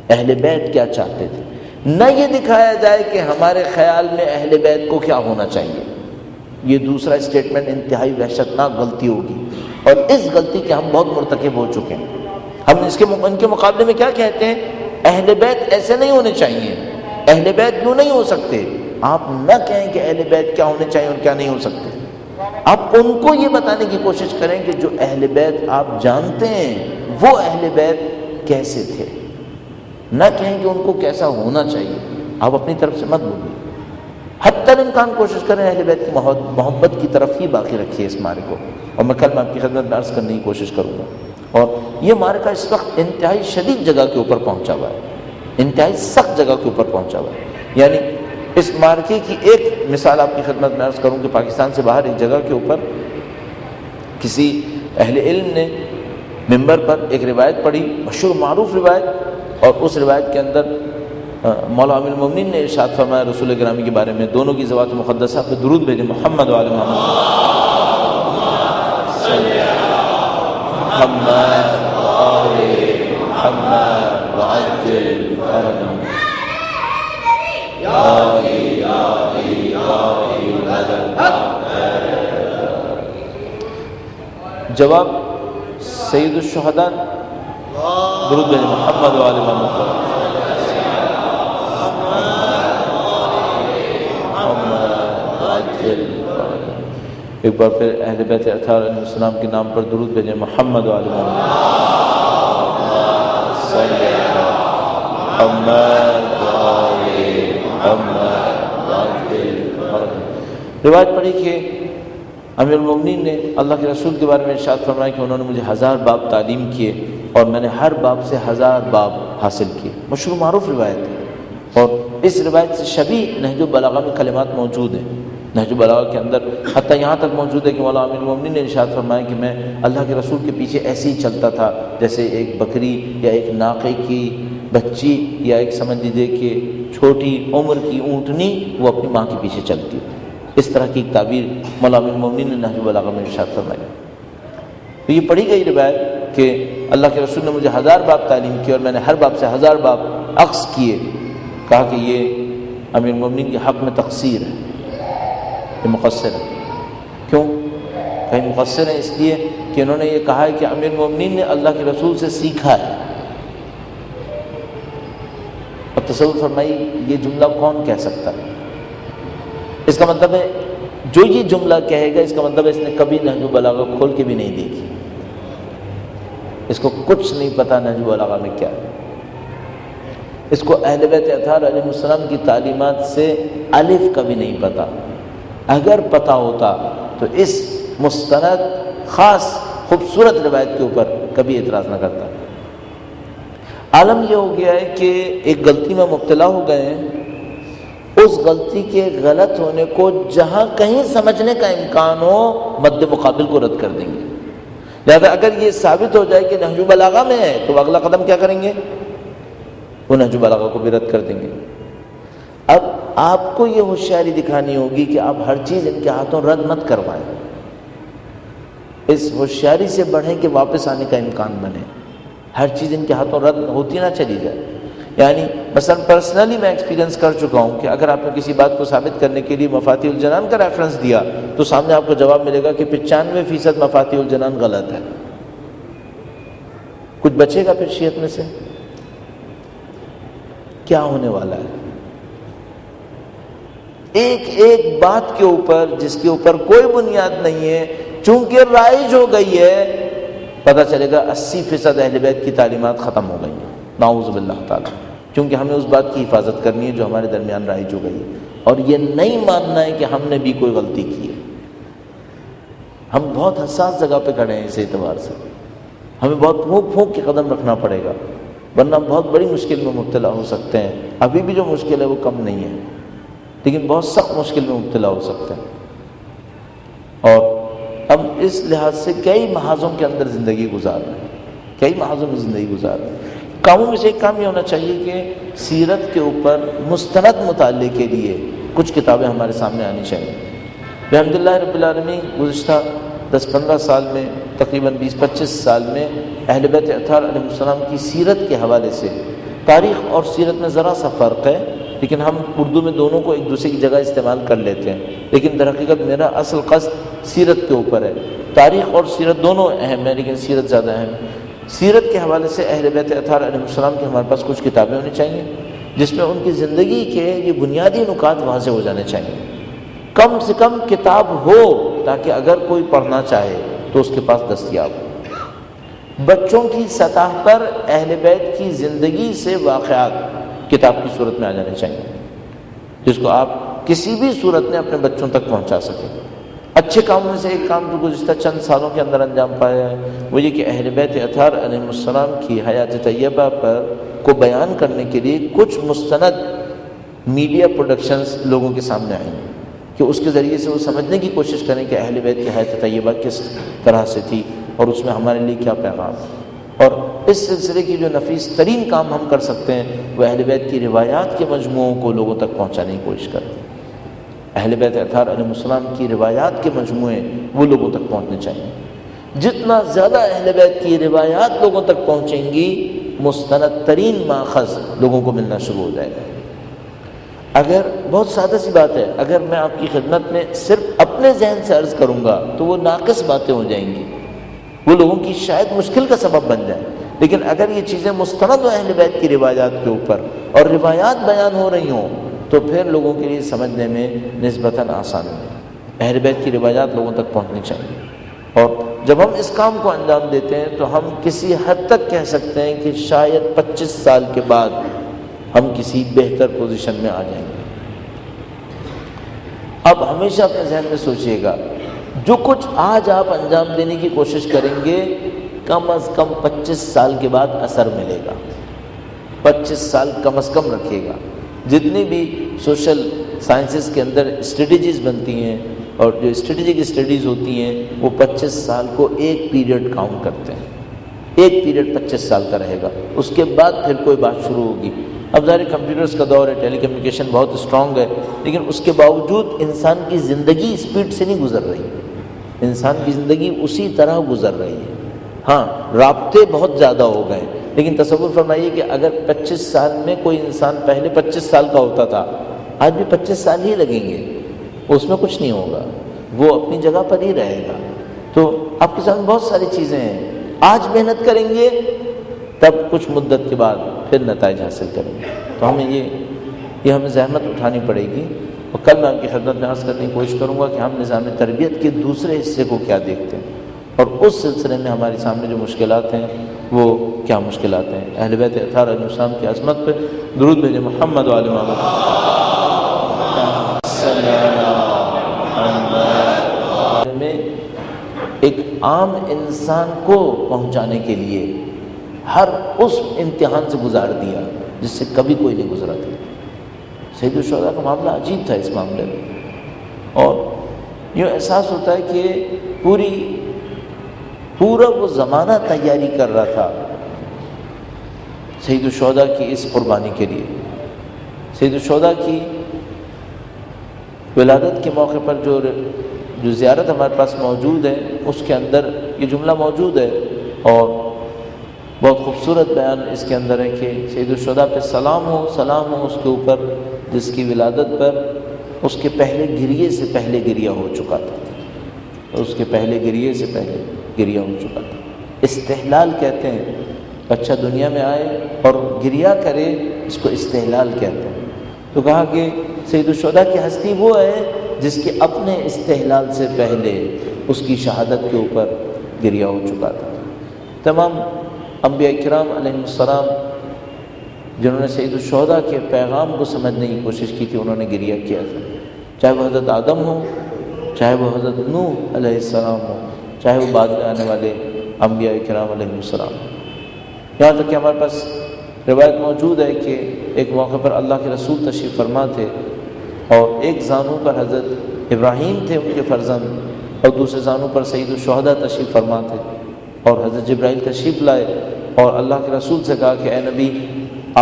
Speaker 1: اہل بیت کیا چاہتے تھے، نہ یہ دکھایا جائے کہ ہمارے خیال میں اہل بیت کو کیا ہونا چاہیے۔ یہ دوسرا اسٹیٹمنٹ انتہائی وحشتناک غلطی ہوگی، اور اس غلطی کے ہم بہت مرتکب ہو چکے ہیں۔ ہم ان کے مقابلے میں کیا کہتے ہیں؟ اہل بیت ایسے نہیں ہونے چاہیے، اہل بیت یوں نہیں ہو سکتے۔ آپ نہ کہیں کہ اہل بیت کیا ہونے چاہیے اور کیا نہیں ہو سکتے، آپ ان کو یہ بتانے کی کوشش کریں کہ جو اہل بیت آپ جانتے ہیں وہ اہل بیت کیسے تھے، نہ کہیں کہ ان کو کیسا ہونا چاہیے۔ آپ اپنی طرف سے مت بولیے، حتی الامکان کوشش کریں اہل بیت کی محبت کی طرف ہی باقی رکھیے اس مارے کو۔ اور میں کل آپ کی خدمت میں عرض کرنے کی کوشش کروں گا، اور یہ معرکہ اس وقت انتہائی شدید جگہ کے اوپر پہنچا ہوا ہے، انتہائی سخت جگہ کے اوپر پہنچا ہوا ہے۔ یعنی اس معرکے کی ایک مثال آپ کی خدمت میں عرض کروں کہ پاکستان سے باہر ایک جگہ کے اوپر کسی اہل علم نے منبر پر ایک روایت پڑھی، مشہور معروف روایت، اور اس روایت کے اندر مولا امیر المومنین نے ارشاد فرمایا رسول گرامی کے بارے میں، دونوں کی ذوات مقدسہ پہ درود بھیجے، محمد و آل محمد، محمد آل محمد وعجل فرجهم یا الہی مدد۔ جواب سید الشہداء درود بھیجے، محمد و آل محمد، ایک بار پھر اہل بیت اطہار علیہ السلام کے نام پر درود بھیجیں، محمد و آل محمد، روایت پڑھی کہ امیر المومنین نے اللہ کے رسول کے بارے میں ارشاد فرمایا کہ انہوں نے مجھے 1000 باب تعلیم کیے اور میں نے ہر باب سے 1000 باب حاصل کیے، مشہور معروف روایت ہے۔ اور اس روایت سے شبیہ نہج البلاغہ میں کلمات موجود ہیں، نہج البلاغہ کے اندر حتیٰ یہاں تک موجود ہے کہ مولا امیر المومنین نے ارشاد فرمایا کہ میں اللہ کے رسول کے پیچھے ایسے ہی چلتا تھا جیسے ایک بکری یا ایک ناقے کی بچی یا ایک سمجھ لیجیے کہ چھوٹی عمر کی اونٹنی وہ اپنی ماں کے پیچھے چلتی، اس طرح کی ایک تعبیر مولا امیر المومنین نے نہج البلاغہ میں ارشاد فرمایا۔ تو یہ پڑھی گئی روایت کہ اللہ کے رسول نے مجھے 1000 باب تعلیم کی اور میں نے ہر باب سے 1000 باب اخذ کیے، کہا کہ یہ امیر المومنین کے حق میں تقصیر ہے، یہ مقصر ہے۔ کیوں کہیں مقصر ہے؟ اس لیے کہ انہوں نے یہ کہا ہے کہ امیر المومنین نے اللہ کے رسول سے سیکھا ہے۔ اب تصور فرمائی یہ جملہ کون کہہ سکتا ہے؟ اس کا مطلب ہے جو یہ جملہ کہے گا اس کا مطلب ہے اس نے کبھی نہج البلاغہ کھول کے بھی نہیں دیکھی، اس کو کچھ نہیں پتا نہج البلاغہ میں کیا ہے، اس کو اہل بیت اطہار علیہ السلام کی تعلیمات سے الف کا بھی نہیں پتا۔ اگر پتا ہوتا تو اس مستند خاص خوبصورت روایت کے اوپر کبھی اعتراض نہ کرتا۔ عالم یہ ہو گیا ہے کہ ایک غلطی میں مبتلا ہو گئے ہیں، اس غلطی کے غلط ہونے کو جہاں کہیں سمجھنے کا امکان ہو مد مقابل کو رد کر دیں گے۔ لہذا اگر یہ ثابت ہو جائے کہ نہج البلاغہ میں ہے تو اگلا قدم کیا کریں گے؟ وہ نہج البلاغہ کو بھی رد کر دیں گے۔ اب آپ کو یہ ہوشیاری دکھانی ہوگی کہ آپ ہر چیز ان کے ہاتھوں رد مت کروائیں، اس ہوشیاری سے بڑھیں کہ واپس آنے کا امکان بنے، ہر چیز ان کے ہاتھوں رد ہوتی نہ چلی جائے۔ یعنی مثلا پرسنلی میں ایکسپیرینس کر چکا ہوں کہ اگر آپ نے کسی بات کو ثابت کرنے کے لیے مفاتیح الجنان کا ریفرنس دیا تو سامنے آپ کو جواب ملے گا کہ 95% مفاتیح الجنان غلط ہے، کچھ بچے گا پھر شیعت میں سے؟ کیا ہونے والا ہے؟ ایک ایک بات کے اوپر جس کے اوپر کوئی بنیاد نہیں ہے چونکہ رائج ہو گئی ہے، پتہ چلے گا 80% اہل بیت کی تعلیمات ختم ہو گئی ہیں، نعوذ باللہ تعالی، کیونکہ ہمیں اس بات کی حفاظت کرنی ہے جو ہمارے درمیان رائج ہو گئی ہے، اور یہ نہیں ماننا ہے کہ ہم نے بھی کوئی غلطی کی ہے۔ ہم بہت حساس جگہ پہ کھڑے ہیں، اس اعتبار سے ہمیں بہت پھونک پھونک کے قدم رکھنا پڑے گا، ورنہ بہت بڑی مشکل میں مبتلا ہو سکتے ہیں۔ ابھی بھی جو مشکل ہے وہ کم نہیں ہے، لیکن بہت سخت مشکل میں مبتلا ہو سکتے ہیں۔ اور ہم اس لحاظ سے کئی محاذوں کے اندر زندگی گزار رہے ہیں، کئی محاذوں میں زندگی گزار رہے ہیں۔ کاموں میں سے ایک کام یہ ہونا چاہیے کہ سیرت کے اوپر مستند مطالعے کے لیے کچھ کتابیں ہمارے سامنے آنی چاہیے۔ الحمدللہ رب العالمین گزشتہ 10-15 سال میں، تقریباً 20-25 سال میں اہل بیت اطہار علیہ السلام کی سیرت کے حوالے سے، تاریخ اور سیرت میں ذرا سا فرق ہے لیکن ہم اردو میں دونوں کو ایک دوسرے کی جگہ استعمال کر لیتے ہیں، لیکن در حقیقت میرا اصل قصد سیرت کے اوپر ہے۔ تاریخ اور سیرت دونوں اہم ہیں لیکن سیرت زیادہ اہم۔ سیرت کے حوالے سے اہل بیت اطہار علیہ السلام کی ہمارے پاس کچھ کتابیں ہونی چاہیے جس میں ان کی زندگی کے یہ بنیادی نکات واضح ہو جانے چاہیے، کم سے کم کتاب ہو تاکہ اگر کوئی پڑھنا چاہے تو اس کے پاس دستیاب ہو۔ بچوں کی سطح پر اہل بیت کی زندگی سے واقعات کتاب کی صورت میں آ جانے چاہیے جس کو آپ کسی بھی صورت میں اپنے بچوں تک پہنچا سکیں۔ اچھے کاموں میں سے ایک کام جو گزشتہ چند سالوں کے اندر انجام پایا ہے وہ یہ کہ اہل بیت اطہار علیہ السلام کی حیات طیبہ پر کو بیان کرنے کے لیے کچھ مستند میڈیا پروڈکشنز لوگوں کے سامنے آئی ہیں، کہ اس کے ذریعے سے وہ سمجھنے کی کوشش کریں کہ اہل بیت کی حیات طیبہ کس طرح سے تھی اور اس میں ہمارے لیے کیا پیغام ہے۔ اور اس سلسلے کی جو نفیس ترین کام ہم کر سکتے ہیں وہ اہل بیت کی روایات کے مجموعوں کو لوگوں تک پہنچانے کی کوشش کریں۔ اہل بیت اطہار علیہ السلام کی روایات کے مجموعے وہ لوگوں تک پہنچنے چاہیے۔ جتنا زیادہ اہل بیت کی روایات لوگوں تک پہنچیں گی، مستند ترین ماخذ لوگوں کو ملنا شروع ہو جائے گا۔ اگر بہت سادہ سی بات ہے، اگر میں آپ کی خدمت میں صرف اپنے ذہن سے عرض کروں گا تو وہ ناقص باتیں ہو جائیں گی، وہ لوگوں کی شاید مشکل کا سبب بن جائے۔ لیکن اگر یہ چیزیں مستند ہو اہل بیت کی روایات کے اوپر اور روایات بیان ہو رہی ہوں تو پھر لوگوں کے لیے سمجھنے میں نسبتاً آسان ہے۔ اہل بیت کی روایات لوگوں تک پہنچنی چاہیے، اور جب ہم اس کام کو انجام دیتے ہیں تو ہم کسی حد تک کہہ سکتے ہیں کہ شاید 25 سال کے بعد ہم کسی بہتر پوزیشن میں آ جائیں گے۔ اب ہمیشہ اپنے ذہن میں سوچئے گا، جو کچھ آج آپ انجام دینے کی کوشش کریں گے کم از کم 25 سال کے بعد اثر ملے گا۔ 25 سال کم از کم رکھیے گا۔ جتنی بھی سوشل سائنسز کے اندر اسٹریٹجیز بنتی ہیں اور جو اسٹریٹجک اسٹڈیز ہوتی ہیں وہ 25 سال کو ایک پیریڈ کاؤنٹ کرتے ہیں۔ ایک پیریڈ 25 سال کا رہے گا، اس کے بعد پھر کوئی بات شروع ہوگی۔ اب ظاہر کمپیوٹرز کا دور ہے، ٹیلی کمیونیکیشن بہت اسٹرانگ ہے، لیکن اس کے باوجود انسان کی زندگی اسپیڈ سے نہیں گزر رہی، انسان کی زندگی اسی طرح گزر رہی ہے۔ ہاں، رابطے بہت زیادہ ہو گئے، لیکن تصور فرمائیے کہ اگر 25 سال میں کوئی انسان پہلے 25 سال کا ہوتا تھا، آج بھی 25 سال ہی لگیں گے، اس میں کچھ نہیں ہوگا، وہ اپنی جگہ پر ہی رہے گا۔ تو آپ کے سامنے بہت ساری چیزیں ہیں، آج محنت کریں گے تب کچھ مدت کے بعد پھر نتائج حاصل کریں گے۔ تو ہمیں یہ ہمیں زحمت اٹھانی پڑے گی، اور کل میں آپ کی خدمت میں عرض کرنے کی کوشش کروں گا کہ ہم نظام تربیت کے دوسرے حصے کو کیا دیکھتے ہیں، اور اس سلسلے میں ہمارے سامنے جو مشکلات ہیں وہ کیا مشکلات ہیں۔ اہل بیت اطہار علیہ السلام کی عظمت پہ درود بھیجیں۔ محمد و آل محمد میں ایک عام انسان کو پہنچانے کے لیے ہر اس امتحان سے گزار دیا جس سے کبھی کوئی نہیں گزرا تھا۔ سید الشہداء کا معاملہ عجیب تھا اس معاملے میں، اور یوں احساس ہوتا ہے کہ پورا وہ زمانہ تیاری کر رہا تھا سید الشہداء کی اس قربانی کے لیے۔ سید الشہداء کی ولادت کے موقع پر جو زیارت ہمارے پاس موجود ہے اس کے اندر یہ جملہ موجود ہے، اور بہت خوبصورت بیان اس کے اندر ہے کہ سید الشہداء پہ سلام ہو اس کے اوپر جس کی ولادت پر اس کے پہلے گریے سے پہلے گریہ ہو چکا تھا، اس کے پہلے گریے سے پہلے گریہ ہو چکا تھا۔ استحلال کہتے ہیں، بچہ دنیا میں آئے اور گریہ کرے، اس کو استحلال کہتے ہیں۔ تو کہا کہ سید الشہداء کی ہستی وہ ہے جس کے اپنے استحلال سے پہلے اس کی شہادت کے اوپر گریہ ہو چکا تھا۔ تمام انبیاء کرام علیہ السلام جنہوں نے سید الشہداء کے پیغام کو سمجھنے کی کوشش کی تھی انہوں نے گریہ کیا تھا، چاہے وہ حضرت آدم ہو، چاہے وہ حضرت نوح علیہ السلام ہو، چاہے وہ بعد میں آنے والے انبیاء کرام علیہ السلام۔ یہاں تک کہ ہمارے پاس روایت موجود ہے کہ ایک موقع پر اللہ کے رسول تشریف فرما تھے، اور ایک زانو پر حضرت ابراہیم تھے ان کے فرزند، اور دوسرے زانو پر سید الشہداء تشریف فرما تھے، اور حضرت جبرائیل تشریف لائے اور اللہ کے رسول سے کہا کہ اے نبی،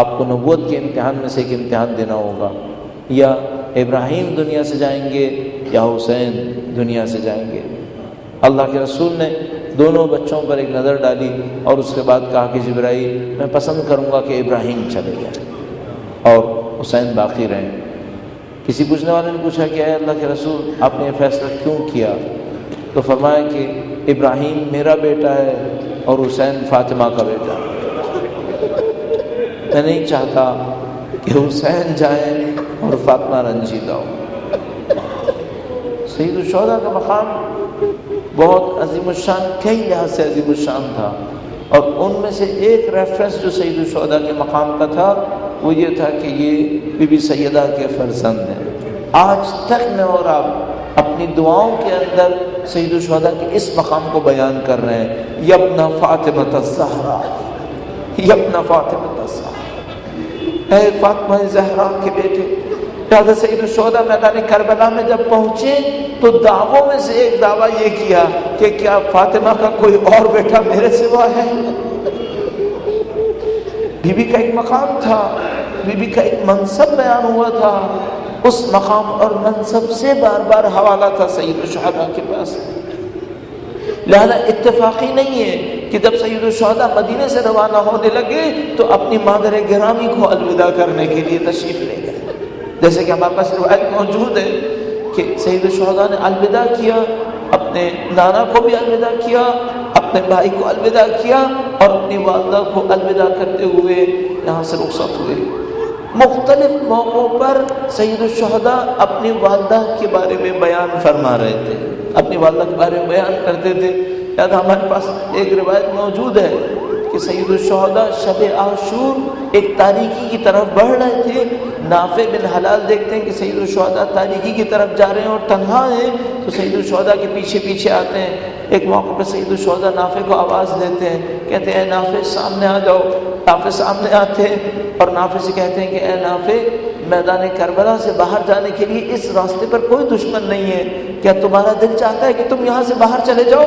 Speaker 1: آپ کو نبوت کے امتحان میں سے ایک امتحان دینا ہوگا، یا ابراہیم دنیا سے جائیں گے یا حسین دنیا سے جائیں گے۔ اللہ کے رسول نے دونوں بچوں پر ایک نظر ڈالی اور اس کے بعد کہا کہ جبرائیل، میں پسند کروں گا کہ ابراہیم چلے جائیں اور حسین باقی رہیں۔ کسی پوچھنے والے نے پوچھا کہ اے اللہ کے رسول، آپ نے یہ فیصلہ کیوں کیا؟ تو فرمایا کہ ابراہیم میرا بیٹا ہے اور حسین فاطمہ کا بیٹا ہے، میں نہیں چاہتا کہ حسین جائیں اور فاطمہ رنجیدہ ہو۔ سید الشہداء کا مقام بہت عظیم الشان، کئی لحاظ سے عظیم الشان تھا، اور ان میں سے ایک ریفرنس جو سید الشہداء کے مقام کا تھا وہ یہ تھا کہ یہ بی بی سیدہ کے فرزند ہیں۔ آج تک میں اور آپ اپنی دعاؤں کے اندر سید الشہداء کے اس مقام کو بیان کر رہے ہیں، یبن فاطمہ الزہرا، یبن فاطمہ الزہرا، اے فاطمہ زہرا کے بیٹے، لہٰذا سید الشہداء میدان کربلا میں جب پہنچے تو دعووں میں سے ایک دعویٰ یہ کیا کہ کیا فاطمہ کا کوئی اور بیٹا میرے سوا ہے؟ بی بی کا ایک مقام تھا، بی بی کا ایک منصب بیان ہوا تھا، اس مقام اور منصب سے بار بار حوالہ تھا سید الشہداء کے پاس۔ لہذا اتفاقی نہیں ہے کہ جب سید الشہداء مدینے سے روانہ ہونے لگے تو اپنی مادر گرامی کو الوداع کرنے کے لیے تشریف لے گئے، جیسے کہ ہمارے پاس روایت موجود ہے کہ سید الشہداء نے الوداع کیا، اپنے نانا کو بھی الوداع کیا، اپنے بھائی کو الوداع کیا، اور اپنی والدہ کو الوداع کرتے ہوئے یہاں سے رخصت ہوئے۔ مختلف موقعوں پر سید الشہداء اپنی والدہ کے بارے میں بیان فرما رہے تھے، اپنی والدہ کے بارے میں بیان کرتے تھے۔ یاد ہمارے پاس ایک روایت موجود ہے کہ سید الشہداء شب عاشور ایک تاریکی کی طرف بڑھ رہے تھے، نافع بن حلال دیکھتے ہیں کہ سید الشہداء تاریکی کی طرف جا رہے ہیں اور تنہا ہیں، تو سید الشہداء کے پیچھے پیچھے آتے ہیں۔ ایک موقع پہ سید الشہداء نافع کو آواز دیتے ہیں، کہتے ہیں اے نافع سامنے آ جاؤ۔ نافع سامنے آتے ہیں اور نافع سے کہتے ہیں کہ اے نافع، میدان کربلا سے باہر جانے کے لیے اس راستے پر کوئی دشمن نہیں ہے، کیا تمہارا دل چاہتا ہے کہ تم یہاں سے باہر چلے جاؤ؟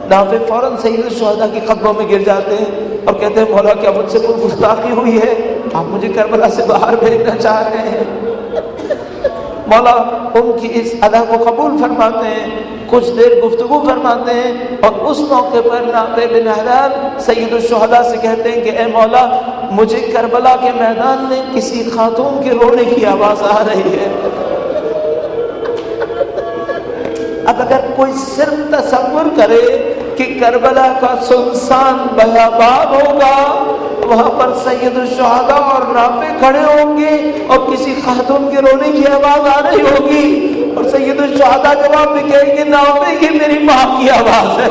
Speaker 1: نافع فوراً سید الشہداء کے قدموں میں گر جاتے ہیں اور کہتے ہیں مولا کیا مجھ سے کوئی گستاخی ہوئی ہے؟ آپ مجھے کربلا سے باہر بھیجنا چاہ رہے ہیں؟ مولا ان کی اس ادا کو قبول فرماتے ہیں، کچھ دیر گفتگو فرماتے ہیں، اور اس موقع پر نافع بن حلال سید الشہداء سے کہتے ہیں کہ اے مولا، مجھے کربلا کے میدان میں کسی خاتون کے رونے کی آواز آ رہی ہے۔ اب اگر کوئی صرف تصور کرے کہ کربلا کا سنسان بیابان ہوگا، وہاں پر سید الشہداء اور نافع کھڑے ہوں گے اور کسی خاتون کے رونے کی آواز آ رہی ہوگی، اور سید الشہداء جواب میں کہیں گے نافع یہ میری ماں کی آواز ہے،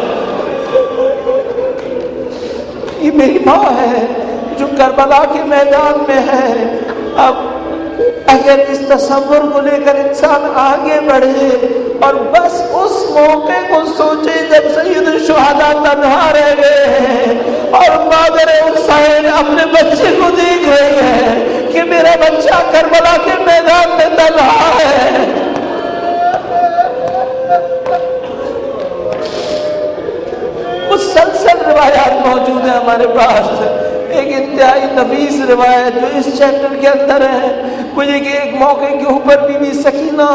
Speaker 1: یہ میری ماں ہے جو کربلا کے میدان میں ہے۔ اب اگر اس تصور کو لے کر انسان آگے بڑھے اور بس اس موقع کو سوچے جب سید الشہداء تنہا رہ گئے ہیں اور مادر حسین اپنے بچے کو دیکھ رہی ہے کہ میرا بچہ کربلا کے میدان میں تنہا ہے، مسلسل روایات موجود ہیں ہمارے پاس۔ ایک انتہائی نفیس روایت جو اس چیپٹر کے اندر ہے، وہ یہ کہ ایک موقع کے اوپر بی بی سکینہ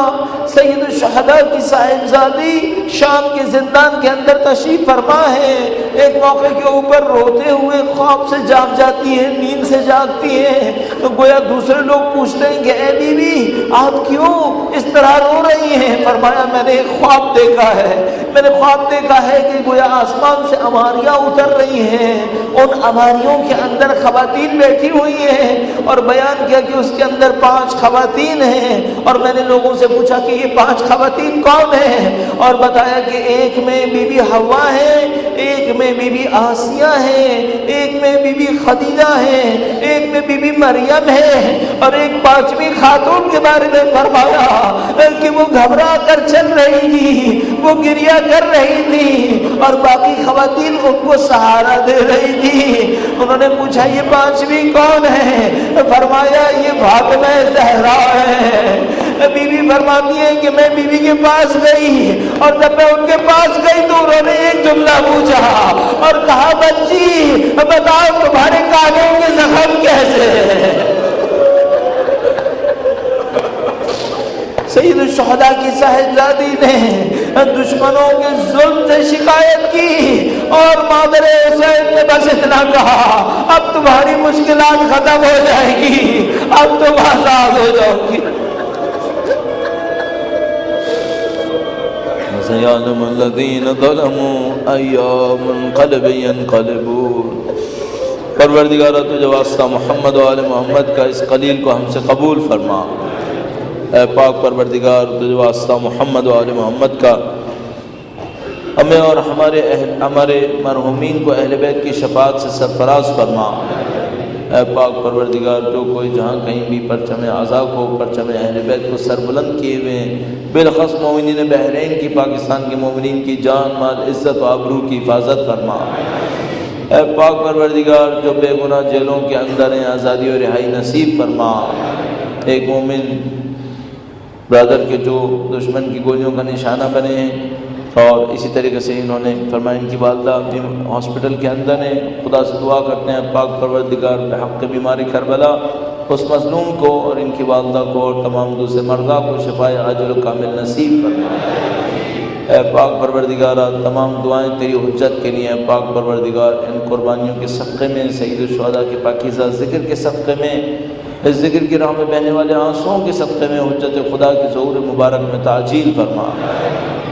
Speaker 1: سید الشہداء کی صاحبزادی شام کے زندان کے اندر تشریف فرما ہے، ایک موقع کے اوپر روتے ہوئے خواب سے جاگ جاتی ہیں، نیند سے جاگتی ہیں، تو گویا دوسرے لوگ پوچھتے ہیں کہ اے بی بی آپ کیوں اس طرح رو رہی ہیں؟ فرمایا میں نے ایک خواب دیکھا ہے، میں نے خواب دیکھا ہے کہ گویا آسمان سے اماریاں اتر رہی ہیں، ان اماریوں کے اندر خواتین بیٹھی ہوئی ہیں، اور بیان کیا کہ اس کے اندر 5 خواتین ہیں، اور میں نے لوگوں سے پوچھا کہ یہ 5 خواتین کون ہیں، اور بتایا کہ ایک میں بی بی حوا ہے، ایک میں بی بی آسیہ ہے، ایک میں بی بی خدیجہ ہے، ایک میں بی بی مریم ہے، اور ایک 5ویں خاتون کے بارے میں فرمایا کہ وہ گھبرا کر چل رہی تھی، وہ گریہ کر رہی تھی، اور باقی خواتین ان کو سہارا دے رہی تھی۔ انہوں نے پوچھا یہ 5ویں کون ہے؟ فرمایا یہ فاطمہ زہرا ہے۔ بی بی فرماتی ہے کہ میں بی بی کے پاس گئی، اور جب میں ان کے پاس گئی تو انہوں نے ایک جملہ پوچھا اور کہا بچی بتاؤ تمہارے کانوں کے زخم کیسے ہیں؟ سید الشہداء کی صاحبزادی نے دشمنوں کے ظلم سے شکایت کی، اور مادر حسین نے بس اتنا کہا اب تمہاری مشکلات ختم ہو جائے گی، اب تم آزاد ہو جاؤ گی۔ سَيَعْلَمُ الَّذِينَ ظَلَمُوا أَيَّ مُنقَلِبٍ يَنقَلِبُونَ۔ پروردگارہ تو جو واسطہ محمد و آل محمد کا اس قلیل کو ہم سے قبول فرما۔ اے پاک پروردگار تو جو واسطہ محمد و آل محمد کا ہمیں اور ہمارے مرحومین کو اہل بیت کی شفاعت سے سرفراز فرما۔ اے پاک پروردگار جو کوئی جہاں کہیں بھی پرچم اعزا کو، پرچم اہل بیت کو سر بلند کیے ہوئے ہیں، بالخص مومنین بحرین کی، پاکستان کے مومنین کی جان مال عزت و آبرو کی حفاظت فرما۔ اے پاک پروردگار جو بے گناہ جیلوں کے اندر ہیں آزادی و رہائی نصیب فرما۔ ایک مومن برادر کے جو دشمن کی گولیوں کا نشانہ بنے ہیں، اور اسی طریقے سے انہوں نے فرمایا ان کی والدہ ہاسپٹل کے اندر ہیں، خدا سے دعا کرتے ہیں پاک پروردگار بحق بیماری کربلا اس مظلوم کو اور ان کی والدہ کو اور تمام دوسرے مرضا کو شفائے عاجل و کامل نصیب فرمائے۔ اے پاک پروردگار، تمام دعائیں تیری حجت کے لیے ہیں۔ پاک پروردگار، ان قربانیوں کے صدقے میں، سید الشہداء کے پاکیزہ ذکر کے صدقے میں، اس ذکر کی راہ میں بہنے والے آنسوؤں کے صدقے میں حجت خدا کے ظہور مبارک میں تعجیل فرما۔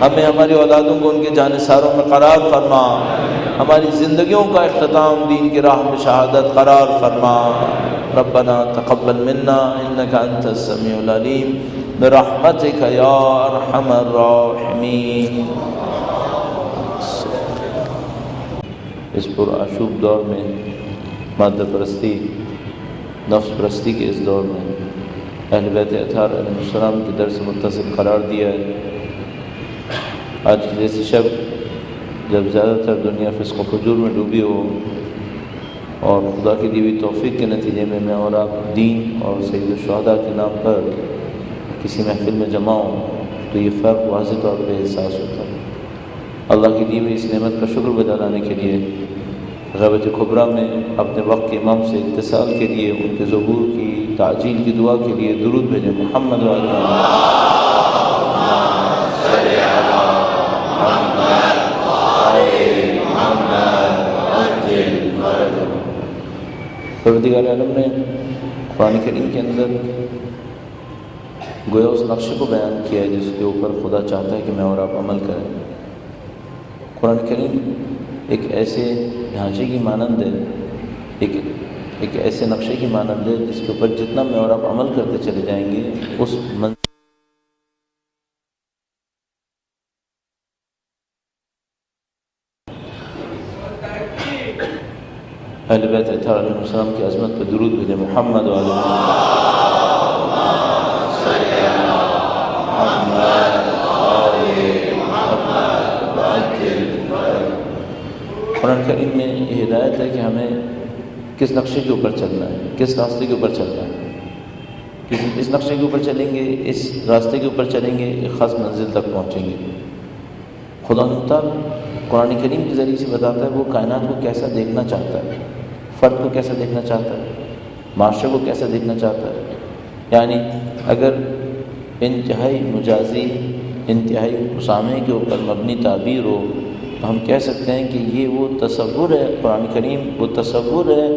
Speaker 1: ہمیں ہماری اولادوں کو ان کے جانثاروں میں قرار فرما، ہماری زندگیوں کا اختتام دین کی راہ میں شہادت قرار فرما۔ ربنا تقبل منا انک انت السمیع العلیم برحمتک یا ارحم الراحمین۔ اس پرآشوب دور میں، مادہ پرستی، نفس پرستی کے اس دور میں اہل بیت اطہار علیہ السلام کی درس متصل قرار دیا ہے۔ آج کی جیسی شب جب زیادہ تر دنیا فسق و فجور میں ڈوبی ہو اور خدا کی دی ہوئی توفیق کے نتیجے میں اور آپ دین اور سید الشہداء کے نام پر کسی محفل میں جمع ہوں تو یہ فرق واضح طور پہ احساس ہوتا ہے۔ اللہ کی دی ہوئی اس نعمت کا شکر بجا لانے کے لیے غیبت کبریٰ میں اپنے وقت کے امام سے اتصال کے لیے، ان کے ظہور کی تعجیل کی دعا کے لیے درود بھیجیں۔ محمد و علی پروردگار عالم نے قرآن کریم کے اندر گویا اس نقشے کو بیان کیا ہے جس کے اوپر خدا چاہتا ہے کہ میں اور آپ عمل کریں۔ قرآن کریم ایک ایسے ڈھانچے کی مانند ہے، ایک ایسے نقشے کی مانند ہے جس کے اوپر جتنا میں اور آپ عمل کرتے چلے جائیں گے اس اہل بیت اطہار علیہ السلام کی عظمت پہ درود بھیجیں۔ محمد و علی قرآن کریم میں یہ ہدایت ہے کہ ہمیں کس نقشے کے اوپر چلنا ہے، کس راستے کے اوپر چلنا ہے۔ اس نقشے کے اوپر چلیں گے، اس راستے کے اوپر چلیں گے، ایک خاص منزل تک پہنچیں گے۔ خدا تعالیٰ قرآن کریم کے ذریعے سے بتاتا ہے وہ کائنات کو کیسا دیکھنا چاہتا ہے، فرد کو کیسا دیکھنا چاہتا ہے، معاشرے کو کیسا دیکھنا چاہتا ہے۔ یعنی اگر انتہائی مجازی، انتہائی مسامحے کے اوپر مبنی تعبیر ہو تو ہم کہہ سکتے ہیں کہ یہ وہ تصور ہے، قرآن کریم وہ تصور ہے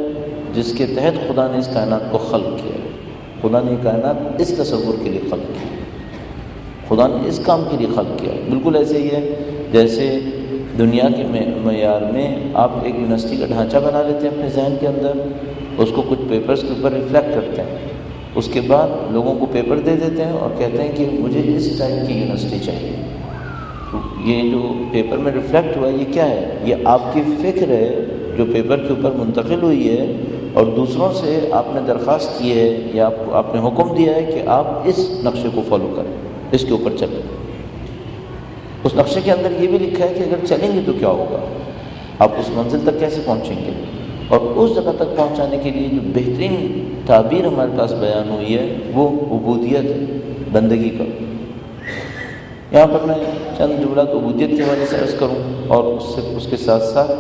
Speaker 1: جس کے تحت خدا نے اس کائنات کو خلق کیا ہے۔ خدا نے کائنات اس تصور کے لیے خلق کی، خدا نے اس کام کے لیے خلق کیا۔ بالکل ایسے ہی ہے جیسے دنیا کے معیار میں آپ ایک یونیورسٹی کا ڈھانچہ بنا لیتے ہیں اپنے ذہن کے اندر، اس کو کچھ پیپرز کے اوپر ریفلیکٹ کرتے ہیں، اس کے بعد لوگوں کو پیپر دے دیتے ہیں اور کہتے ہیں کہ مجھے اس ٹائپ کی یونیورسٹی چاہیے۔ یہ جو پیپر میں ریفلیکٹ ہوا ہے یہ کیا ہے؟ یہ آپ کی فکر ہے جو پیپر کے اوپر منتقل ہوئی ہے، اور دوسروں سے آپ نے درخواست کی ہے یا آپ نے حکم دیا ہے کہ آپ اس نقشے کو فالو کریں، اس کے اوپر چلیں۔ اس نقشے کے اندر یہ بھی لکھا ہے کہ اگر چلیں گے تو کیا ہوگا، آپ اس منزل تک کیسے پہنچیں گے، اور اس جگہ تک پہنچانے کے لیے جو بہترین تعبیر ہمارے پاس بیان ہوئی ہے وہ عبودیت ہے، بندگی کا۔ یہاں پر میں چند جملات عبودیت کے حوالے سے عرض کروں اور اس کے ساتھ ساتھ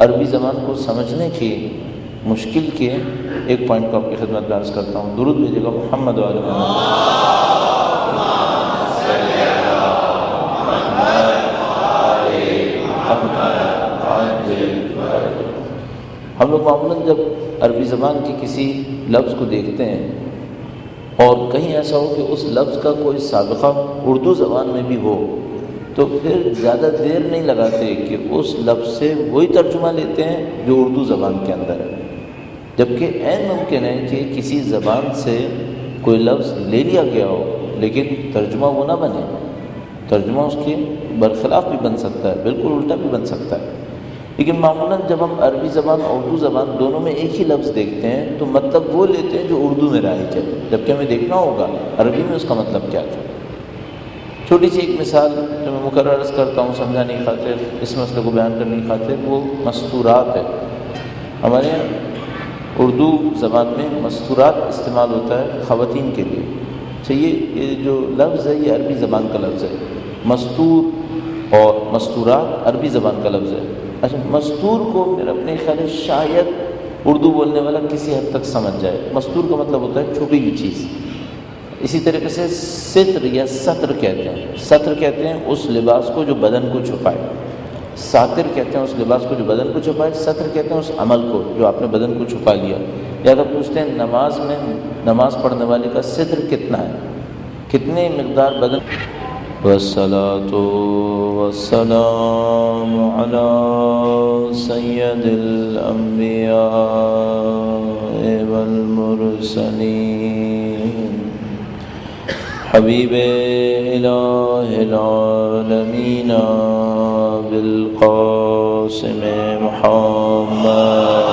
Speaker 1: عربی زبان کو سمجھنے کی مشکل کے ایک پوائنٹ کو آپ کی خدمت میں عرض کرتا ہوں۔ درود بھیجیے گا محمد و علی ہم لوگ معمولاً جب عربی زبان کے کسی لفظ کو دیکھتے ہیں اور کہیں ایسا ہو کہ اس لفظ کا کوئی سابقہ اردو زبان میں بھی ہو تو پھر زیادہ دیر نہیں لگاتے کہ اس لفظ سے وہی ترجمہ لیتے ہیں جو اردو زبان کے اندر ہے، جبکہ عین ممکن ہے کہ کسی زبان سے کوئی لفظ لے لیا گیا ہو لیکن ترجمہ وہ نہ بنے، ترجمہ اس کے برخلاف بھی بن سکتا ہے، بالکل الٹا بھی بن سکتا ہے۔ لیکن معمولاً جب ہم عربی زبان اور اردو زبان دونوں میں ایک ہی لفظ دیکھتے ہیں تو مطلب وہ لیتے ہیں جو اردو میں رائج ہے، جبکہ ہمیں دیکھنا ہوگا عربی میں اس کا مطلب کیا تھا۔ چھوٹی سی ایک مثال جو میں مقرر عرض کرتا ہوں سمجھانے کی خاطر، اس مسئلے کو بیان کرنے کی خاطر، وہ مستورات ہے۔ ہمارے یہاں اردو زبان میں مستورات استعمال ہوتا ہے خواتین کے لیے، اچھا یہ جو لفظ ہے یہ عربی زبان کا لفظ ہے. مستور اور مستورات عربی زبان کا لفظ ہے. اچھا مستور کو میرا اپنے خیال ہے شاید اردو بولنے والا کسی حد تک سمجھ جائے. مستور کا مطلب ہوتا ہے چھپی ہوئی چیز. اسی طریقے سے ستر یا ستر کہتے ہیں. ستر کہتے ہیں اس لباس کو جو بدن کو چھپائے. ساتر کہتے ہیں اس لباس کو جو بدن کو چھپائے. ستر کہتے ہیں اس عمل کو جو آپ نے بدن کو چھپا لیا. یا تو پوچھتے ہیں نماز میں نماز پڑھنے والے کا ستر کتنا ہے, کتنے مقدار بدن. والصلاة والسلام على سید الانبیاء والمرسلین حبیب الہ العالمین بالقاسم محمد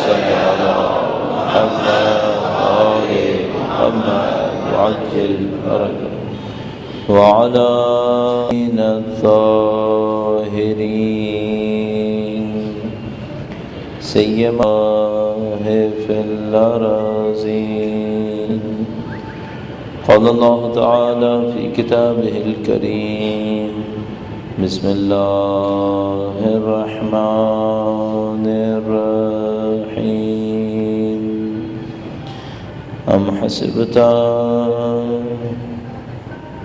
Speaker 1: صلی اللہ علیہ محمد وعجل فرجہ وعلى الظاهرين سيما في الأراضين. قال الله تعالى في كتابه الكريم بسم الله الرحمن الرحيم أم حسبت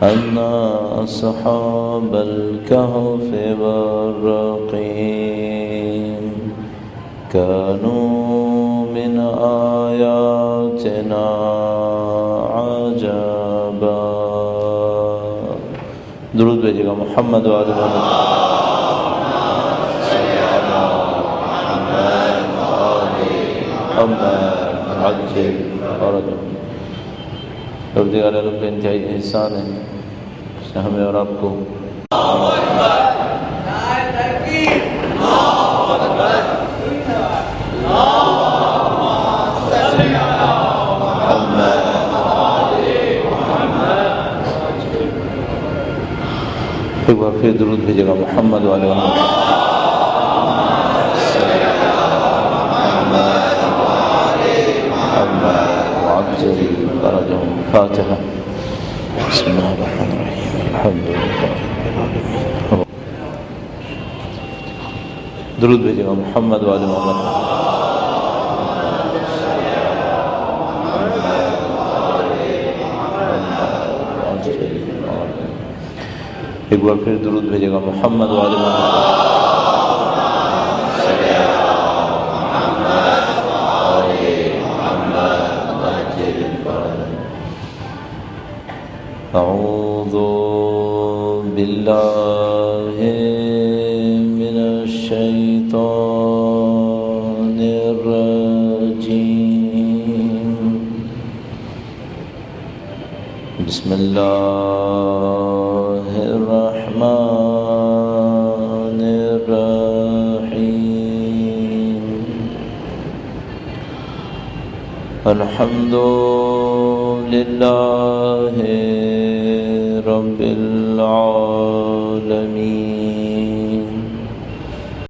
Speaker 1: أن أصحاب الكهف والرقيم كانوا من آياتنا عجبا. درود بھیجیے گا محمد وعلى محمد عجل فرجہ. پروردگار عالم کا انتہائی احسان ہے ہمیں اور آپ کو ایک بار پھر درود بھیجے گا محمد والے فاتحہ. بسم اللہ الرحمن الرحیم الحمد للہ رب العالمین. درود بھیجے گا محمد والے محمد. ایک بار پھر درود بھیجے گا محمد والے محمد. أعوذ بالله من الشيطان الرجيم. بسم الله الرحمن الرحيم. الحمد لله رب العالمين